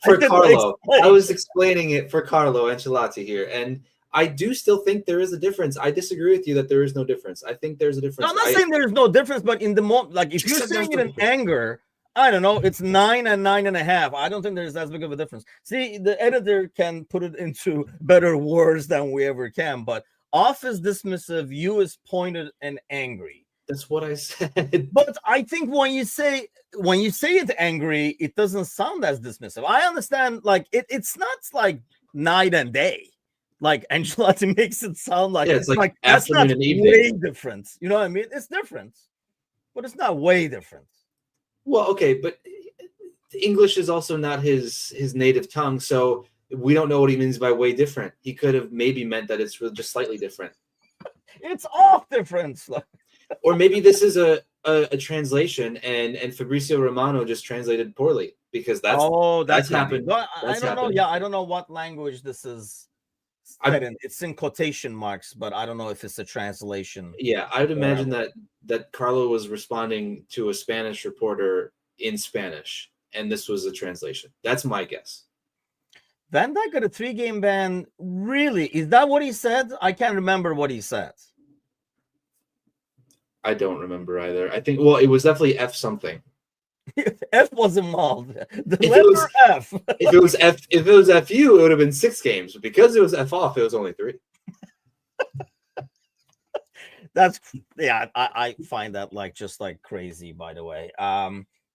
For Carlo, I was explaining it for Carlo Ancelotti here, and I do still think there is a difference. I disagree with you that there is no difference. I think there's a difference.
No, I'm not saying there's no difference, but in the moment, like if you're saying it in anger, I don't know, it's 9 and 9.5. I don't think there's as big of a difference. See, the editor can put it into better words than we ever can, but off is dismissive, you is pointed and angry.
That's what I said.
But I think when you say it angry, it doesn't sound as dismissive. I understand, like it's not like night and day. Like Ancelotti makes it sound like
it's like
that's not
and evening.
Way different. You know what I mean? It's different, but it's not way different.
Well, okay, but English is also not his native tongue, so we don't know what he means by way different. He could have maybe meant that it's really just slightly different.
It's off difference.
Or maybe this is a translation, and Fabrizio Romano just translated poorly, because that's
that's
happened.
No, I
That's
don't know.
happened.
Yeah, I don't know what language this is said in. It's in quotation marks, but I don't know if it's a translation.
Yeah, I would imagine
Whatever.
that Carlo was responding to a Spanish reporter in Spanish, and this was a translation. That's my guess.
Van Dijk got a 3-game ban. Really? Is that what he said? I can't remember what he said.
I don't remember either. I think, well, it was definitely F something.
F was involved. The
If it
letter
was
F.
if it was FU, it would have been 6 games. But because it was F off, it was only 3.
That's I find that like just like crazy, by the way.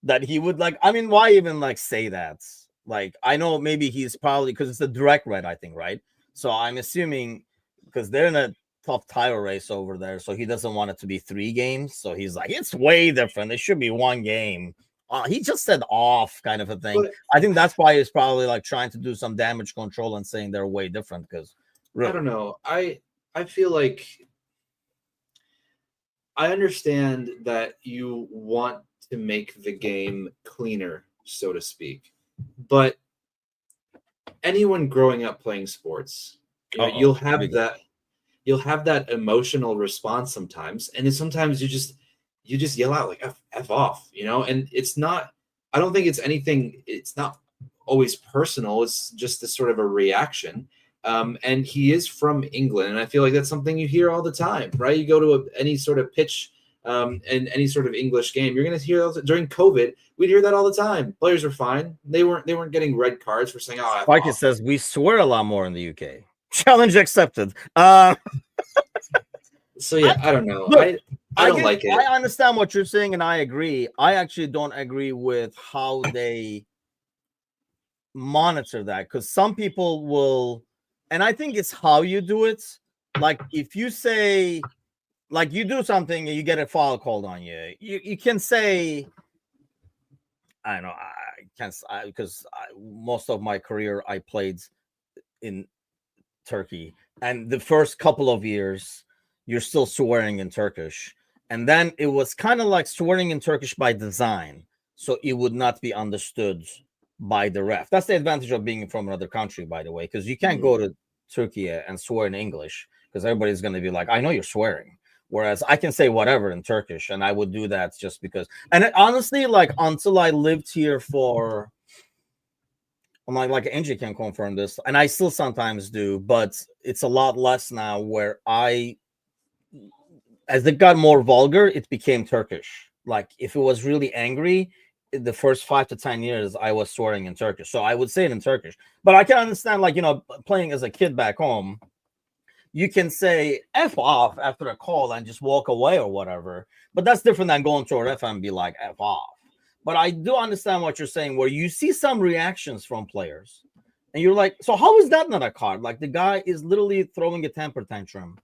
That he would like, I mean, why even like say that? Like, I know maybe he's probably because it's a direct red, I think, right? So I'm assuming because they're in a tough title race over there, so he doesn't want it to be 3 games. So he's like, it's way different. It should be 1 game. He just said off kind of a thing.
But
I think that's why he's probably like trying to do some damage control and saying they're way different because
I don't know. I feel like I understand that you want to make the game cleaner, so to speak, but anyone growing up playing sports, you'll have that emotional response sometimes, and then sometimes you just yell out like F off, and it's not. I don't think it's anything. It's not always personal. It's just a sort of a reaction. And he is from England, and I feel like that's something you hear all the time, right? You go to any sort of pitch in any sort of English game, you're going to hear during COVID. We'd hear that all the time. Players are fine; they weren't getting red cards for saying, "Oh."
Mikey says we swear a lot more in the UK. Challenge accepted.
So yeah, I don't know.
Look,
I don't like it.
I understand what you're saying, and I agree. I actually don't agree with how they monitor that, because some people will, and I think it's how you do it. Like if you say, like you do something and you get a foul called on you, you can say, I don't know, I can't, because most of my career I played in Turkey, and the first couple of years you're still swearing in Turkish, and then it was kind of like swearing in Turkish by design, so it would not be understood by the ref. That's the advantage of being from another country, by the way, because you can't go to Turkey and swear in English because everybody's going to be like, I know you're swearing. Whereas I can say whatever in Turkish, and I would do that just because. And honestly, like until I lived here for, I'm like Angie can confirm this, and I still sometimes do, but it's a lot less now. Where as it got more vulgar, it became Turkish. Like if it was really angry, the first 5 to 10 years, I was swearing in Turkish, so I would say it in Turkish. But I can understand, like playing as a kid back home, you can say F off after a call and just walk away or whatever. But that's different than going to a ref and be like F off. But I do understand what you're saying, where you see some reactions from players and you're like, so how is that not a card? Like the guy is literally throwing a temper tantrum,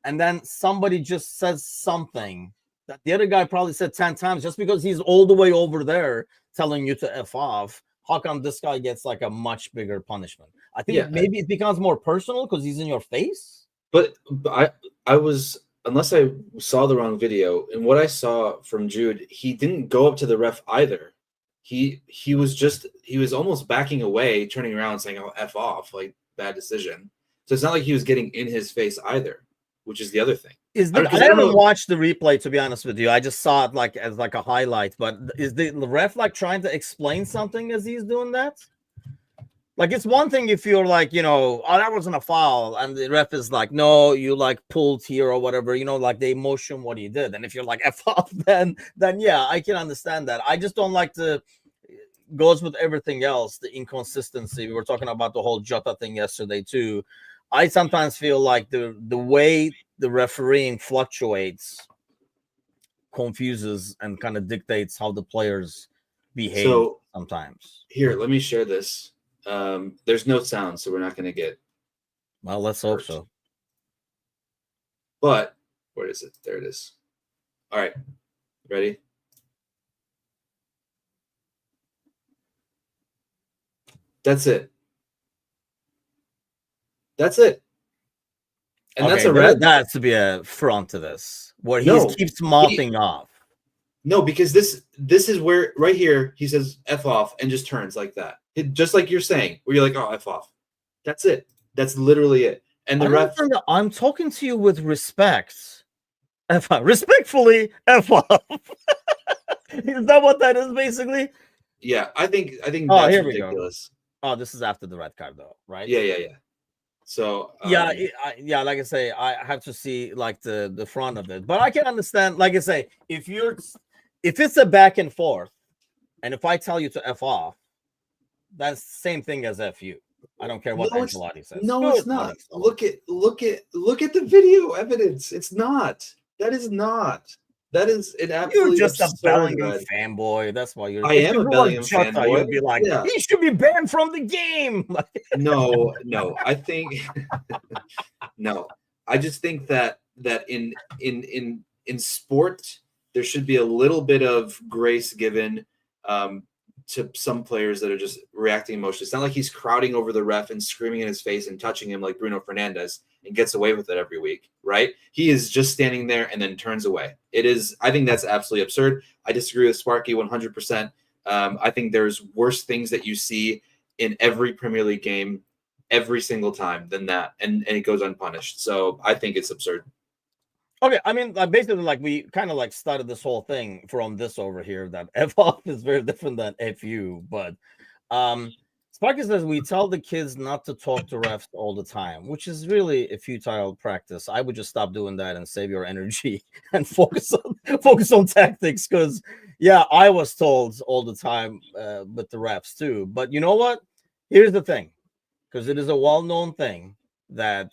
and then somebody just says something that the other guy probably said 10 times just because he's all the way over there telling you to F off. How come this guy gets like a much bigger punishment? I think maybe it becomes more personal because he's in your face.
But I was, unless I saw the wrong video, and what I saw from Jude, he didn't go up to the ref either. He was almost backing away, turning around saying, "Oh, F off," like bad decision. So it's not like he was getting in his face either, which is the other thing.
I haven't watched the replay, to be honest with you. I just saw it like as like a highlight. But is the ref like trying to explain something as he's doing that? Like it's one thing if you're like, oh, that wasn't a foul, and the ref is like, no, you like pulled here or whatever, like they motion what he did. And if you're like F off, then yeah, I can understand that. I just don't like to, goes with everything else, the inconsistency. We were talking about the whole Jota thing yesterday too. I sometimes feel like the way the refereeing fluctuates confuses and kind of dictates how the players behave sometimes.
Here, let me share this. There's no sound, so we're not going to get.
Well, let's hope so.
But where is it? There it is. All right, ready? That's it. That's it. And that's a red.
That has to be a front to this, where he keeps mopping off.
No, because this is where right here he says F off and just turns like that. Just like you're saying, where you're like, oh, F off. That's it. That's literally it. And
I
the
don't
ref,
understand that. I'm talking to you with respect. F off. Respectfully, F off. Is that what that is basically?
yeah, I think
Oh,
that's
here we go.
ridiculous.
Oh, this is after the red card though, right?
Yeah. So
Yeah, yeah. Like I say, I have to see like the front of it, but I can understand. Like I say, if it's a back and forth, and if I tell you to F off, that's the same thing as F you. I don't care what Ancelotti says.
no,
Good
it's not.
morning, fellas.
Look at the video evidence. It's not. That is not. That is an
You're
absolutely
just a
absurd
Bellingham
red.
fanboy. That's why you're.
I
If
am
you
a
were like
Bellingham
Jota, you'd
fanboy.
be like,
Yeah.
he should be banned from the game.
No. I think no. I just think that in sport there should be a little bit of grace given to some players that are just reacting emotionally. It's not like he's crowding over the ref and screaming in his face and touching him like Bruno Fernandes and gets away with it every week, right? He is just standing there and then turns away. I think that's absolutely absurd. I disagree with Sparky 100%. I think there's worse things that you see in every Premier League game every single time than that, and it goes unpunished. So I think it's absurd.
Okay, I mean, like basically, like we kind of like started this whole thing from this over here that F off is very different than FU, but Sparky says we tell the kids not to talk to refs all the time, which is really a futile practice. I would just stop doing that and save your energy and focus on tactics. Because yeah, I was told all the time with the refs too. But you know what? Here's the thing, because it is a well-known thing that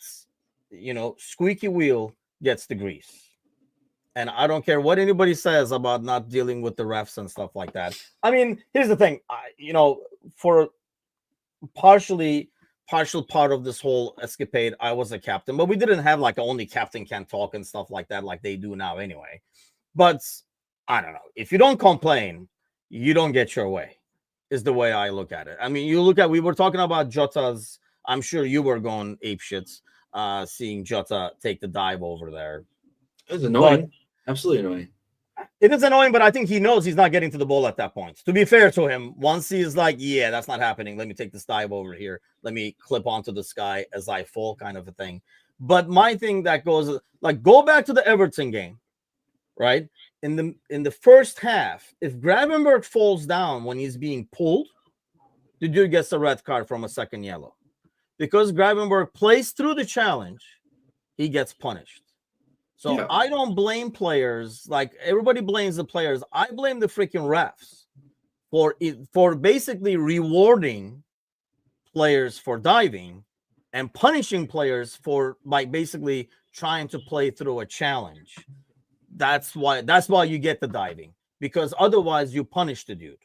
squeaky wheel gets the grease. And I don't care what anybody says about not dealing with the refs and stuff like that. I mean, here's the thing, for partial part of this whole escapade, I was a captain, but we didn't have like only captain can talk and stuff like that, like they do now anyway. But I don't know. If you don't complain, you don't get your way, is the way I look at it. I mean, we were talking about Jota's, I'm sure you were going ape shits, seeing Jota take the dive over there.
It's annoying. Absolutely annoying.
It is annoying, but I think he knows he's not getting to the ball at that point. To be fair to him, once he's like, yeah, that's not happening. Let me take this dive over here. Let me clip onto the sky as I fall, kind of a thing. But my thing that goes like, go back to the Everton game, right? In the first half, if Gravenberch falls down when he's being pulled, the dude gets a red card from a second yellow. Because Gravenberch plays through the challenge, he gets punished. So yeah. I don't blame players. Like everybody blames the players. I blame the freaking refs for basically rewarding players for diving and punishing players by basically trying to play through a challenge. That's why you get the diving, because otherwise you punish the dude.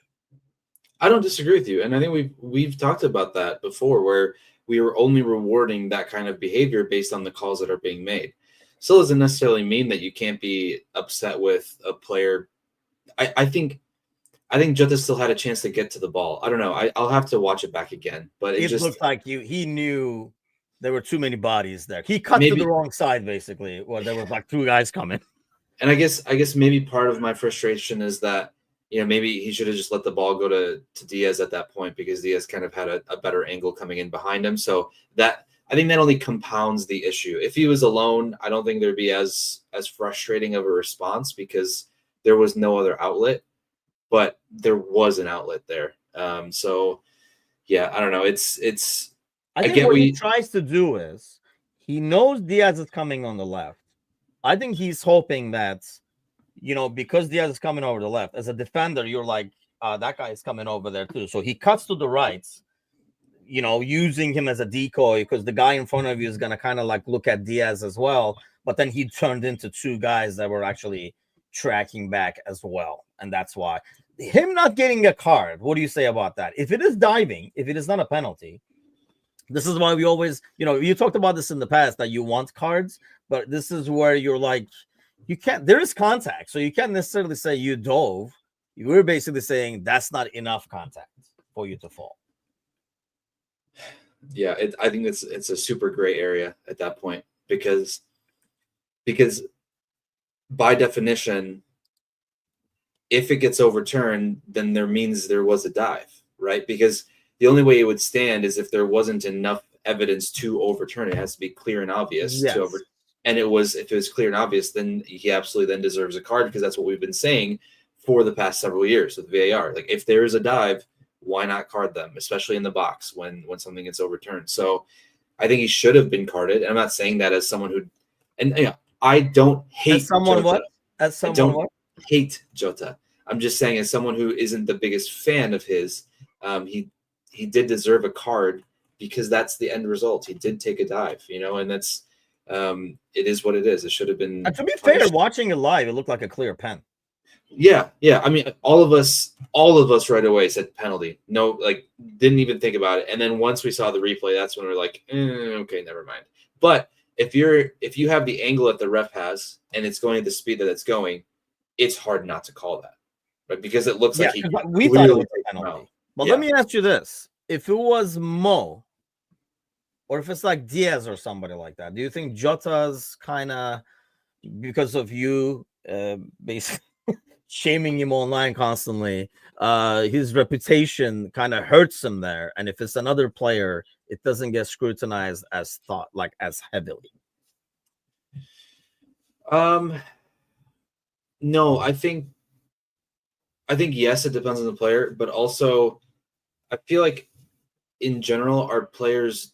I don't disagree with you, and I think we've talked about that before, where we were only rewarding that kind of behavior based on the calls that are being made. Still doesn't necessarily mean that you can't be upset with a player. I think Jota still had a chance to get to the ball. I don't know. I'll have to watch it back again. But it just
looked like he knew there were too many bodies there. He cut to the wrong side, basically, where there was like two guys coming.
And I guess maybe part of my frustration is that, maybe he should have just let the ball go to Diaz at that point, because Diaz kind of had a better angle coming in behind him. So that, I think that only compounds the issue. If he was alone, I don't think there'd be as frustrating of a response, because there was no other outlet, but there was an outlet there. So yeah, I don't know.
I think what he tries to do is, he knows Diaz is coming on the left. I think he's hoping that, because Diaz is coming over the left, as a defender, you're like, that guy is coming over there too. So he cuts to the right, using him as a decoy, because the guy in front of you is going to kind of like look at Diaz as well. But then he turned into two guys that were actually tracking back as well. And that's why him not getting a card. What do you say about that? If it is diving, if it is not a penalty, this is why we always, you talked about this in the past, that you want cards, but this is where you're like, you can't, there is contact. So you can't necessarily say you dove. You were basically saying that's not enough contact for you to fall.
Yeah, I think it's a super gray area at that point, because by definition, if it gets overturned, then there means there was a dive, right? Because the only way it would stand is if there wasn't enough evidence to overturn it. It has to be clear and obvious to
Yes.
and if it was clear and obvious, then he absolutely then deserves a card, because that's what we've been saying for the past several years with VAR. Like, if there is a dive, why not card them, especially in the box when something gets overturned? So I think he should have been carded. And I'm not saying that as someone who, and I don't hate
As someone
Jota.
what? As
I
someone
don't
what?
hate Jota. I'm just saying, as someone who isn't the biggest fan of his, he did deserve a card, because that's the end result. He did take a dive, and that's it is what it is. It should have been.
And to be
punished.
fair, watching it live, it looked like a clear pen.
Yeah. I mean, all of us right away said penalty. No, like, didn't even think about it. And then once we saw the replay, that's when we're like, okay, never mind. But if you have the angle that the ref has and it's going at the speed that it's going, it's hard not to call that, right? Because it looks like
we thought it was a penalty. But let me ask you this: if it was Mo, or if it's like Diaz or somebody like that, do you think Jota's kind of, because of you basically shaming him online constantly, his reputation kind of hurts him there? And if it's another player, it doesn't get scrutinized as heavily.
No, I think yes, it depends on the player, but also I feel like in general our players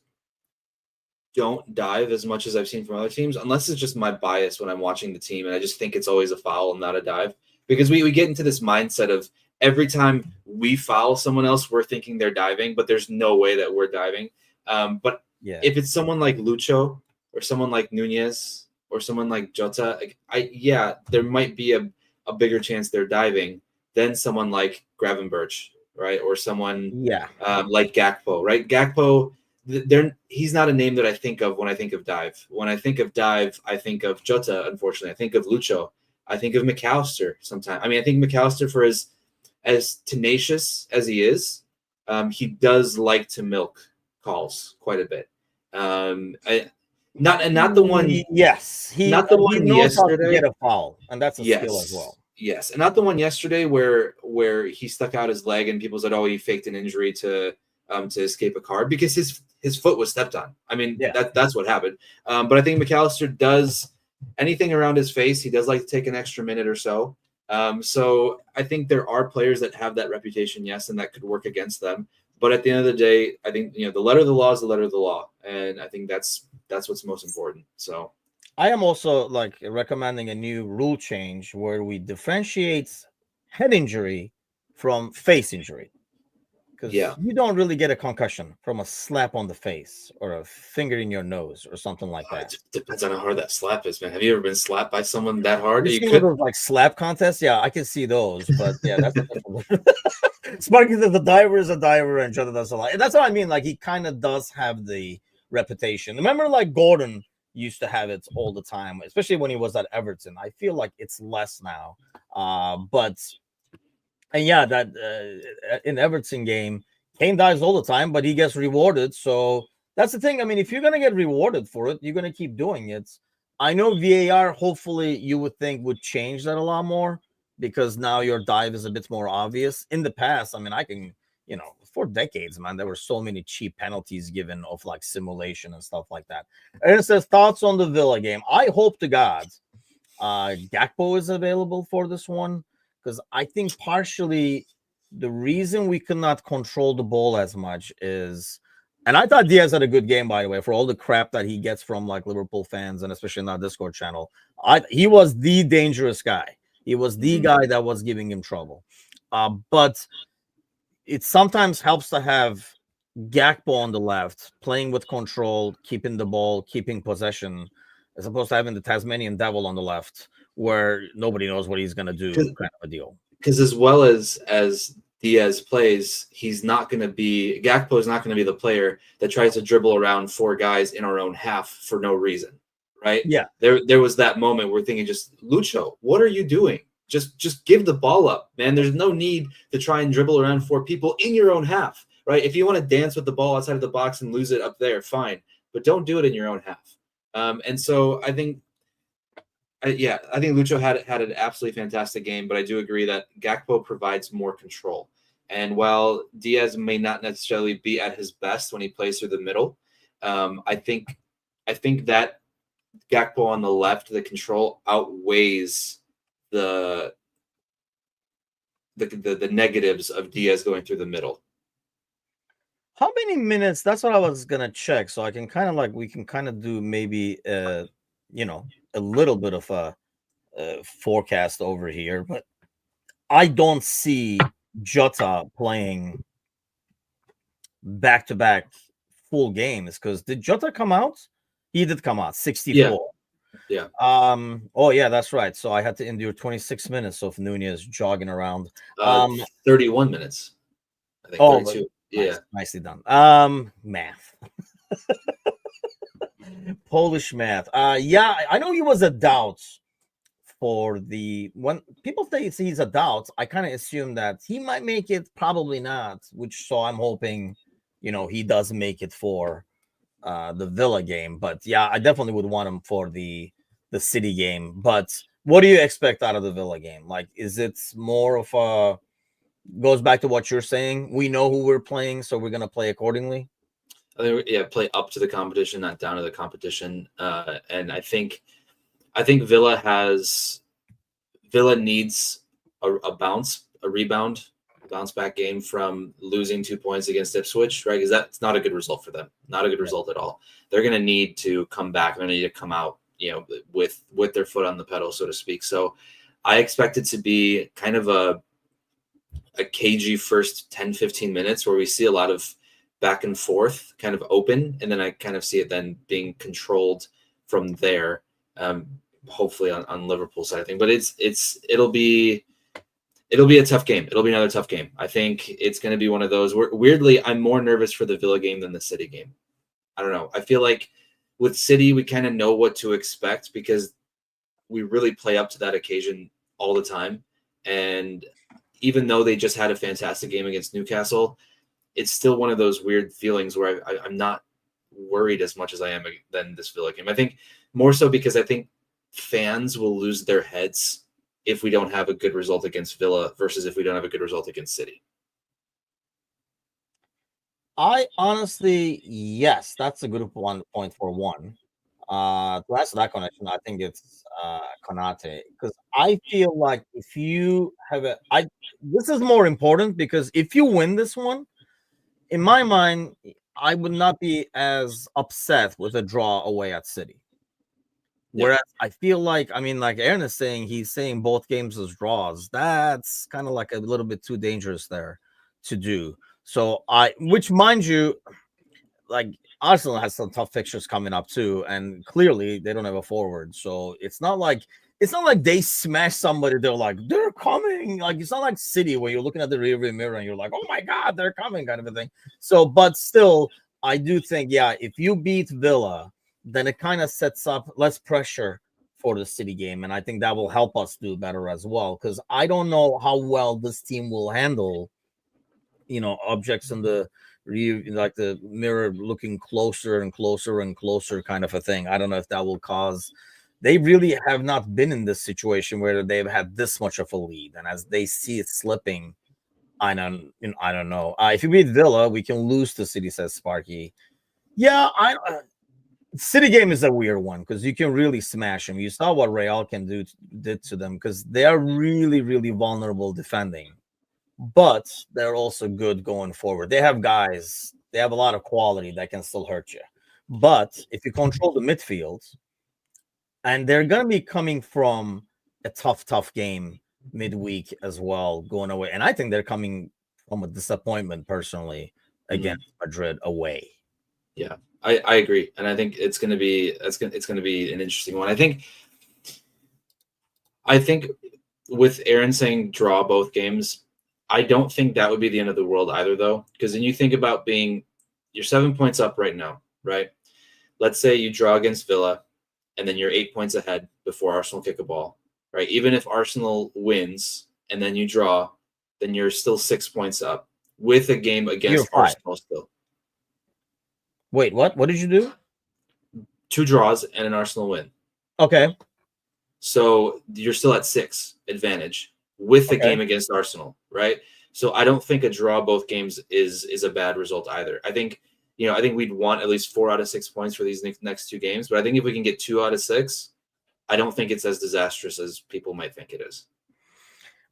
don't dive as much as I've seen from other teams, unless it's just my bias when I'm watching the team and I just think it's always a foul and not a dive. Because we get into this mindset of every time we foul someone else, we're thinking they're diving, but there's no way that we're diving. But if it's someone like Lucho or someone like Nunez or someone like Jota, there might be a bigger chance they're diving than someone like Gravenberch, right? Or someone like Gakpo, right? Gakpo, he's not a name that I think of when I think of dive. When I think of dive, I think of Jota, unfortunately. I think of Lucho. I think of McAllister sometimes. I mean, I think McAllister, for as tenacious as he is, he does like to milk calls quite a bit. Not the one.
Yes,
not the one
knows
yesterday.
How to get a foul, and that's a skill as well.
Yes, and not the one yesterday where he stuck out his leg and people said, "Oh, he faked an injury to escape a card," because his foot was stepped on. I mean, that's what happened. But I think McAllister does anything around his face. He does like to take an extra minute or so. So I think there are players that have that reputation, yes, and that could work against them. But at the end of the day, I think the letter of the law is the letter of the law, and I think that's what's most important. So
I am also like recommending a new rule change where we differentiate head injury from face injury. Because you don't really get a concussion from a slap on the face or a finger in your nose or something like that.
It depends on how hard that slap is, man. Have you ever been slapped by someone that hard?
You see those like slap contests? Yeah, I can see those, but yeah, that's Sparky says the diver is a diver and Jota does a lot. That's what I mean. Like, he kind of does have the reputation. Remember, like, Gordon used to have it all the time, especially when he was at Everton. I feel like it's less now. And yeah, that in Everton game, Kane dives all the time, but he gets rewarded. So that's the thing. I mean, if you're going to get rewarded for it, you're going to keep doing it. I know VAR, hopefully, you would think would change that a lot more, because now your dive is a bit more obvious. In the past, I mean, I can, for decades, man, there were so many cheap penalties given of like simulation and stuff like that. And it says, thoughts on the Villa game. I hope to God Gakpo is available for this one, because I think partially the reason we could not control the ball as much is, and I thought Diaz had a good game, by the way, for all the crap that he gets from like Liverpool fans and especially in our Discord channel. He was the dangerous guy. He was the guy that was giving him trouble. But it sometimes helps to have Gakpo on the left, playing with control, keeping the ball, keeping possession, as opposed to having the Tasmanian devil on the left, where nobody knows what he's going to do, kind of a deal.
Because as well as Diaz plays, Gakpo is not going to be the player that tries to dribble around four guys in our own half for no reason, right?
Yeah.
There was that moment where we're thinking, just Lucho, what are you doing? Just give the ball up, man. There's no need to try and dribble around four people in your own half, right? If you want to dance with the ball outside of the box and lose it up there, fine, but don't do it in your own half. And so I think I think Lucho had an absolutely fantastic game, but I do agree that Gakpo provides more control. And while Diaz may not necessarily be at his best when he plays through the middle, I think that Gakpo on the left, the control outweighs the negatives of Diaz going through the middle.
How many minutes? That's what I was gonna check, so I can kind of we can kind of do maybe you know, a little bit of a forecast over here, but I don't see Jota playing back to back full games because did Jota come out? He did come out 64.
Yeah.
Oh yeah, that's right. So I had to endure 26 minutes of Nunez jogging around.
31 minutes. I think 32.
Nice, nicely done. Math. Polish math. Yeah, I know he was a doubt for when people say he's a doubt, I kind of assume that he might make it, probably not, which so I'm hoping, he does make it for the Villa game. But yeah, I definitely would want him for the City game. But what do you expect out of the Villa game? Like, is it more of a goes back to what you're saying? We know who we're playing, so we're gonna play accordingly.
I think play up to the competition, not down to the competition. And I think Villa needs a rebound, bounce back game from losing 2 points against Ipswich, right? Because that's not a good result for them. Not a good result at all. They're going to need to come back. They're going to need to come out, with their foot on the pedal, so to speak. So I expect it to be kind of a cagey first 10, 15 minutes where we see a lot of back and forth kind of open. And then I kind of see it then being controlled from there. Hopefully on Liverpool side of thing, but it'll be a tough game. It'll be another tough game. I think it's going to be one of those. Weirdly, I'm more nervous for the Villa game than the City game. I don't know. I feel like with City, we kind of know what to expect because we really play up to that occasion all the time. And even though they just had a fantastic game against Newcastle, it's still one of those weird feelings where I'm not worried as much as I am than this Villa game. I think more so because I think fans will lose their heads if we don't have a good result against Villa versus if we don't have a good result against City.
I honestly, yes, that's a good point for one. To answer that connection, I think it's Konate, because I feel like if you have this is more important because if you win this one, in my mind, I would not be as upset with a draw away at City. Whereas I feel like, like Aaron is saying, he's saying both games as draws. That's kind of like a little bit too dangerous there to do. So which mind you, like Arsenal has some tough fixtures coming up too, and clearly they don't have a forward. So it's not like they smash somebody. They're coming. Like it's not like City where you're looking at the rearview mirror and you're like, oh my god, they're coming, kind of a thing. So, but still, I do think, yeah, if you beat Villa, then it kind of sets up less pressure for the City game, and I think that will help us do better as well. Because I don't know how well this team will handle, objects in the like the mirror looking closer and closer and closer, kind of a thing. I don't know if that will cause. They really have not been in this situation where they've had this much of a lead, and as they see it slipping, I don't know. If you beat Villa, we can lose to City, says Sparky. Yeah, City game is a weird one because you can really smash them. You saw what Real did to them because they are really, really vulnerable defending, but they're also good going forward. They have guys. They have a lot of quality that can still hurt you. But if you control the midfield, and they're going to be coming from a tough game midweek as well, going away, and I think they're coming from a disappointment personally against Madrid away.
Yeah. I agree, and I think it's going to be an interesting one. I think with Aaron saying draw both games, I don't think that would be the end of the world either, though, because then you think about you're 7 points up right now, right? Let's say you draw against Villa, and then you're 8 points ahead before Arsenal kick a ball, right? Even if Arsenal wins and then you draw, then you're still 6 points up with a game against Arsenal still.
Wait, what? What did you do?
2 draws and an Arsenal win.
Okay.
So you're still at 6 advantage with the
Okay.
game against Arsenal, right? So I don't think a draw both games is a bad result either. I think we'd want at least 4 out of 6 points for these next 2 games, but I think if we can get 2 out of 6, I don't think it's as disastrous as people might think it is.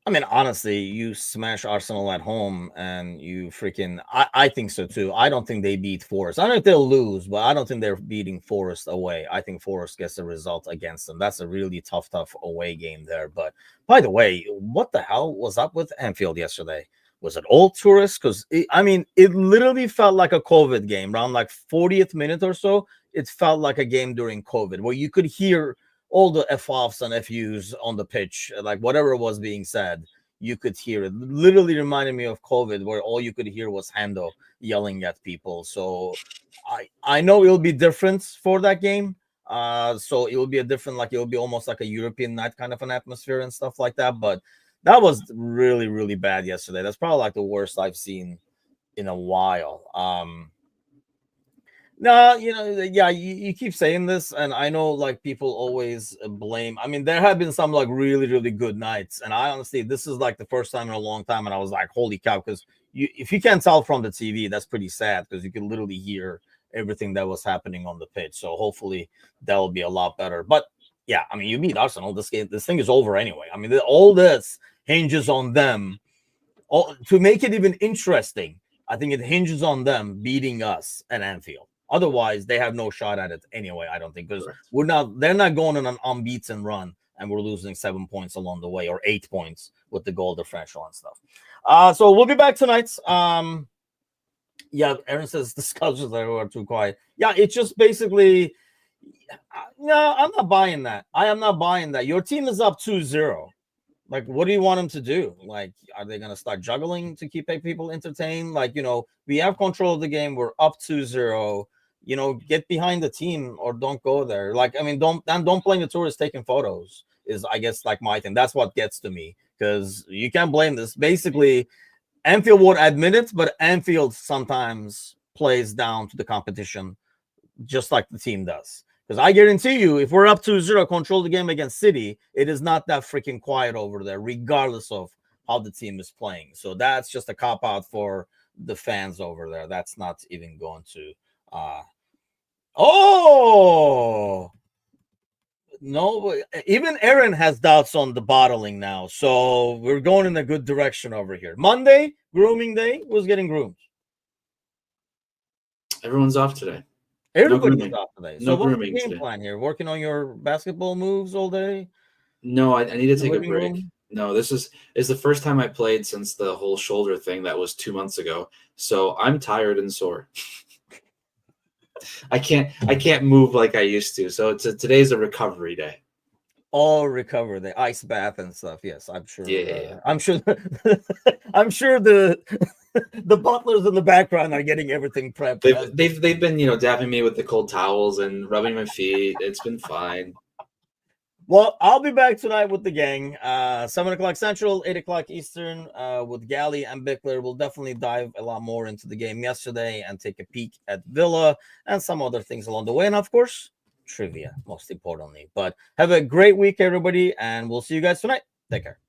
I mean, honestly, you smash Arsenal at home and you freaking. I think so too. I don't think they beat Forest. I don't know if they'll lose, but I don't think they're beating Forest away. I think Forest gets a result against them. That's a really tough away game there. But by the way, what the hell was up with Anfield yesterday? Was it all tourists? Because it literally felt like a COVID game. Around like 40th minute or so, it felt like a game during COVID where you could hear all the F-offs and FUs on the pitch, like whatever was being said, you could hear it. Literally reminded me of COVID, where all you could hear was Hando yelling at people. So I know it'll be different for that game. So it will be it will be almost like a European night kind of an atmosphere and stuff like that. But that was really, really bad yesterday. That's probably like the worst I've seen in a while. No, you keep saying this, and I know like people always blame. I mean, there have been some like really, really good nights, and I honestly, this is like the first time in a long time, and I was like, holy cow, because if you can't tell from the TV, that's pretty sad because you can literally hear everything that was happening on the pitch. So hopefully that will be a lot better. But yeah, I mean, you beat Arsenal. This thing is over anyway. I mean, all this hinges on them. To make it even interesting, I think it hinges on them beating us at Anfield. Otherwise, they have no shot at it anyway, I don't think, because they're not going on an unbeaten run and we're losing 7 points along the way or 8 points with the goal differential and stuff. So we'll be back tonight. Yeah, Aaron says the Scousers are too quiet. Yeah, it's just basically, no, I'm not buying that. I am not buying that. Your team is up 2-0. Like, what do you want them to do? Like, are they going to start juggling to keep people entertained? Like, we have control of the game. We're up 2-0. Get behind the team or don't go there. Like, I mean, don't blame the tourists taking photos is, I guess, like my thing. That's what gets to me because you can't blame this. Basically, Anfield won't admit it, but Anfield sometimes plays down to the competition just like the team does. Because I guarantee you, if we're up 2-0, control the game against City, it is not that freaking quiet over there, regardless of how the team is playing. So that's just a cop-out for the fans over there. That's not even going to... No, even Aaron has doubts on the bottling now. So we're going in a good direction over here. Monday, grooming day, was getting groomed.
Everyone's off today.
Everybody's off today.
So what's
the game plan here? Working on your basketball moves all day?
No, I need to take a break. No, this is the first time I played since the whole shoulder thing that was 2 months ago. So I'm tired and sore. I can't move like I used to. So today's a recovery day.
All recover the ice bath and stuff. Yes, I'm sure.
Yeah.
I'm sure. I'm sure the butlers in the background are getting everything prepped.
They've been dapping me with the cold towels and rubbing my feet. It's been fine.
Well, I'll be back tonight with the gang. 7 o'clock Central, 8 o'clock Eastern, with Gally and Bickler. We'll definitely dive a lot more into the game yesterday and take a peek at Villa and some other things along the way. And of course, trivia, most importantly. But have a great week, everybody, and we'll see you guys tonight. Take care.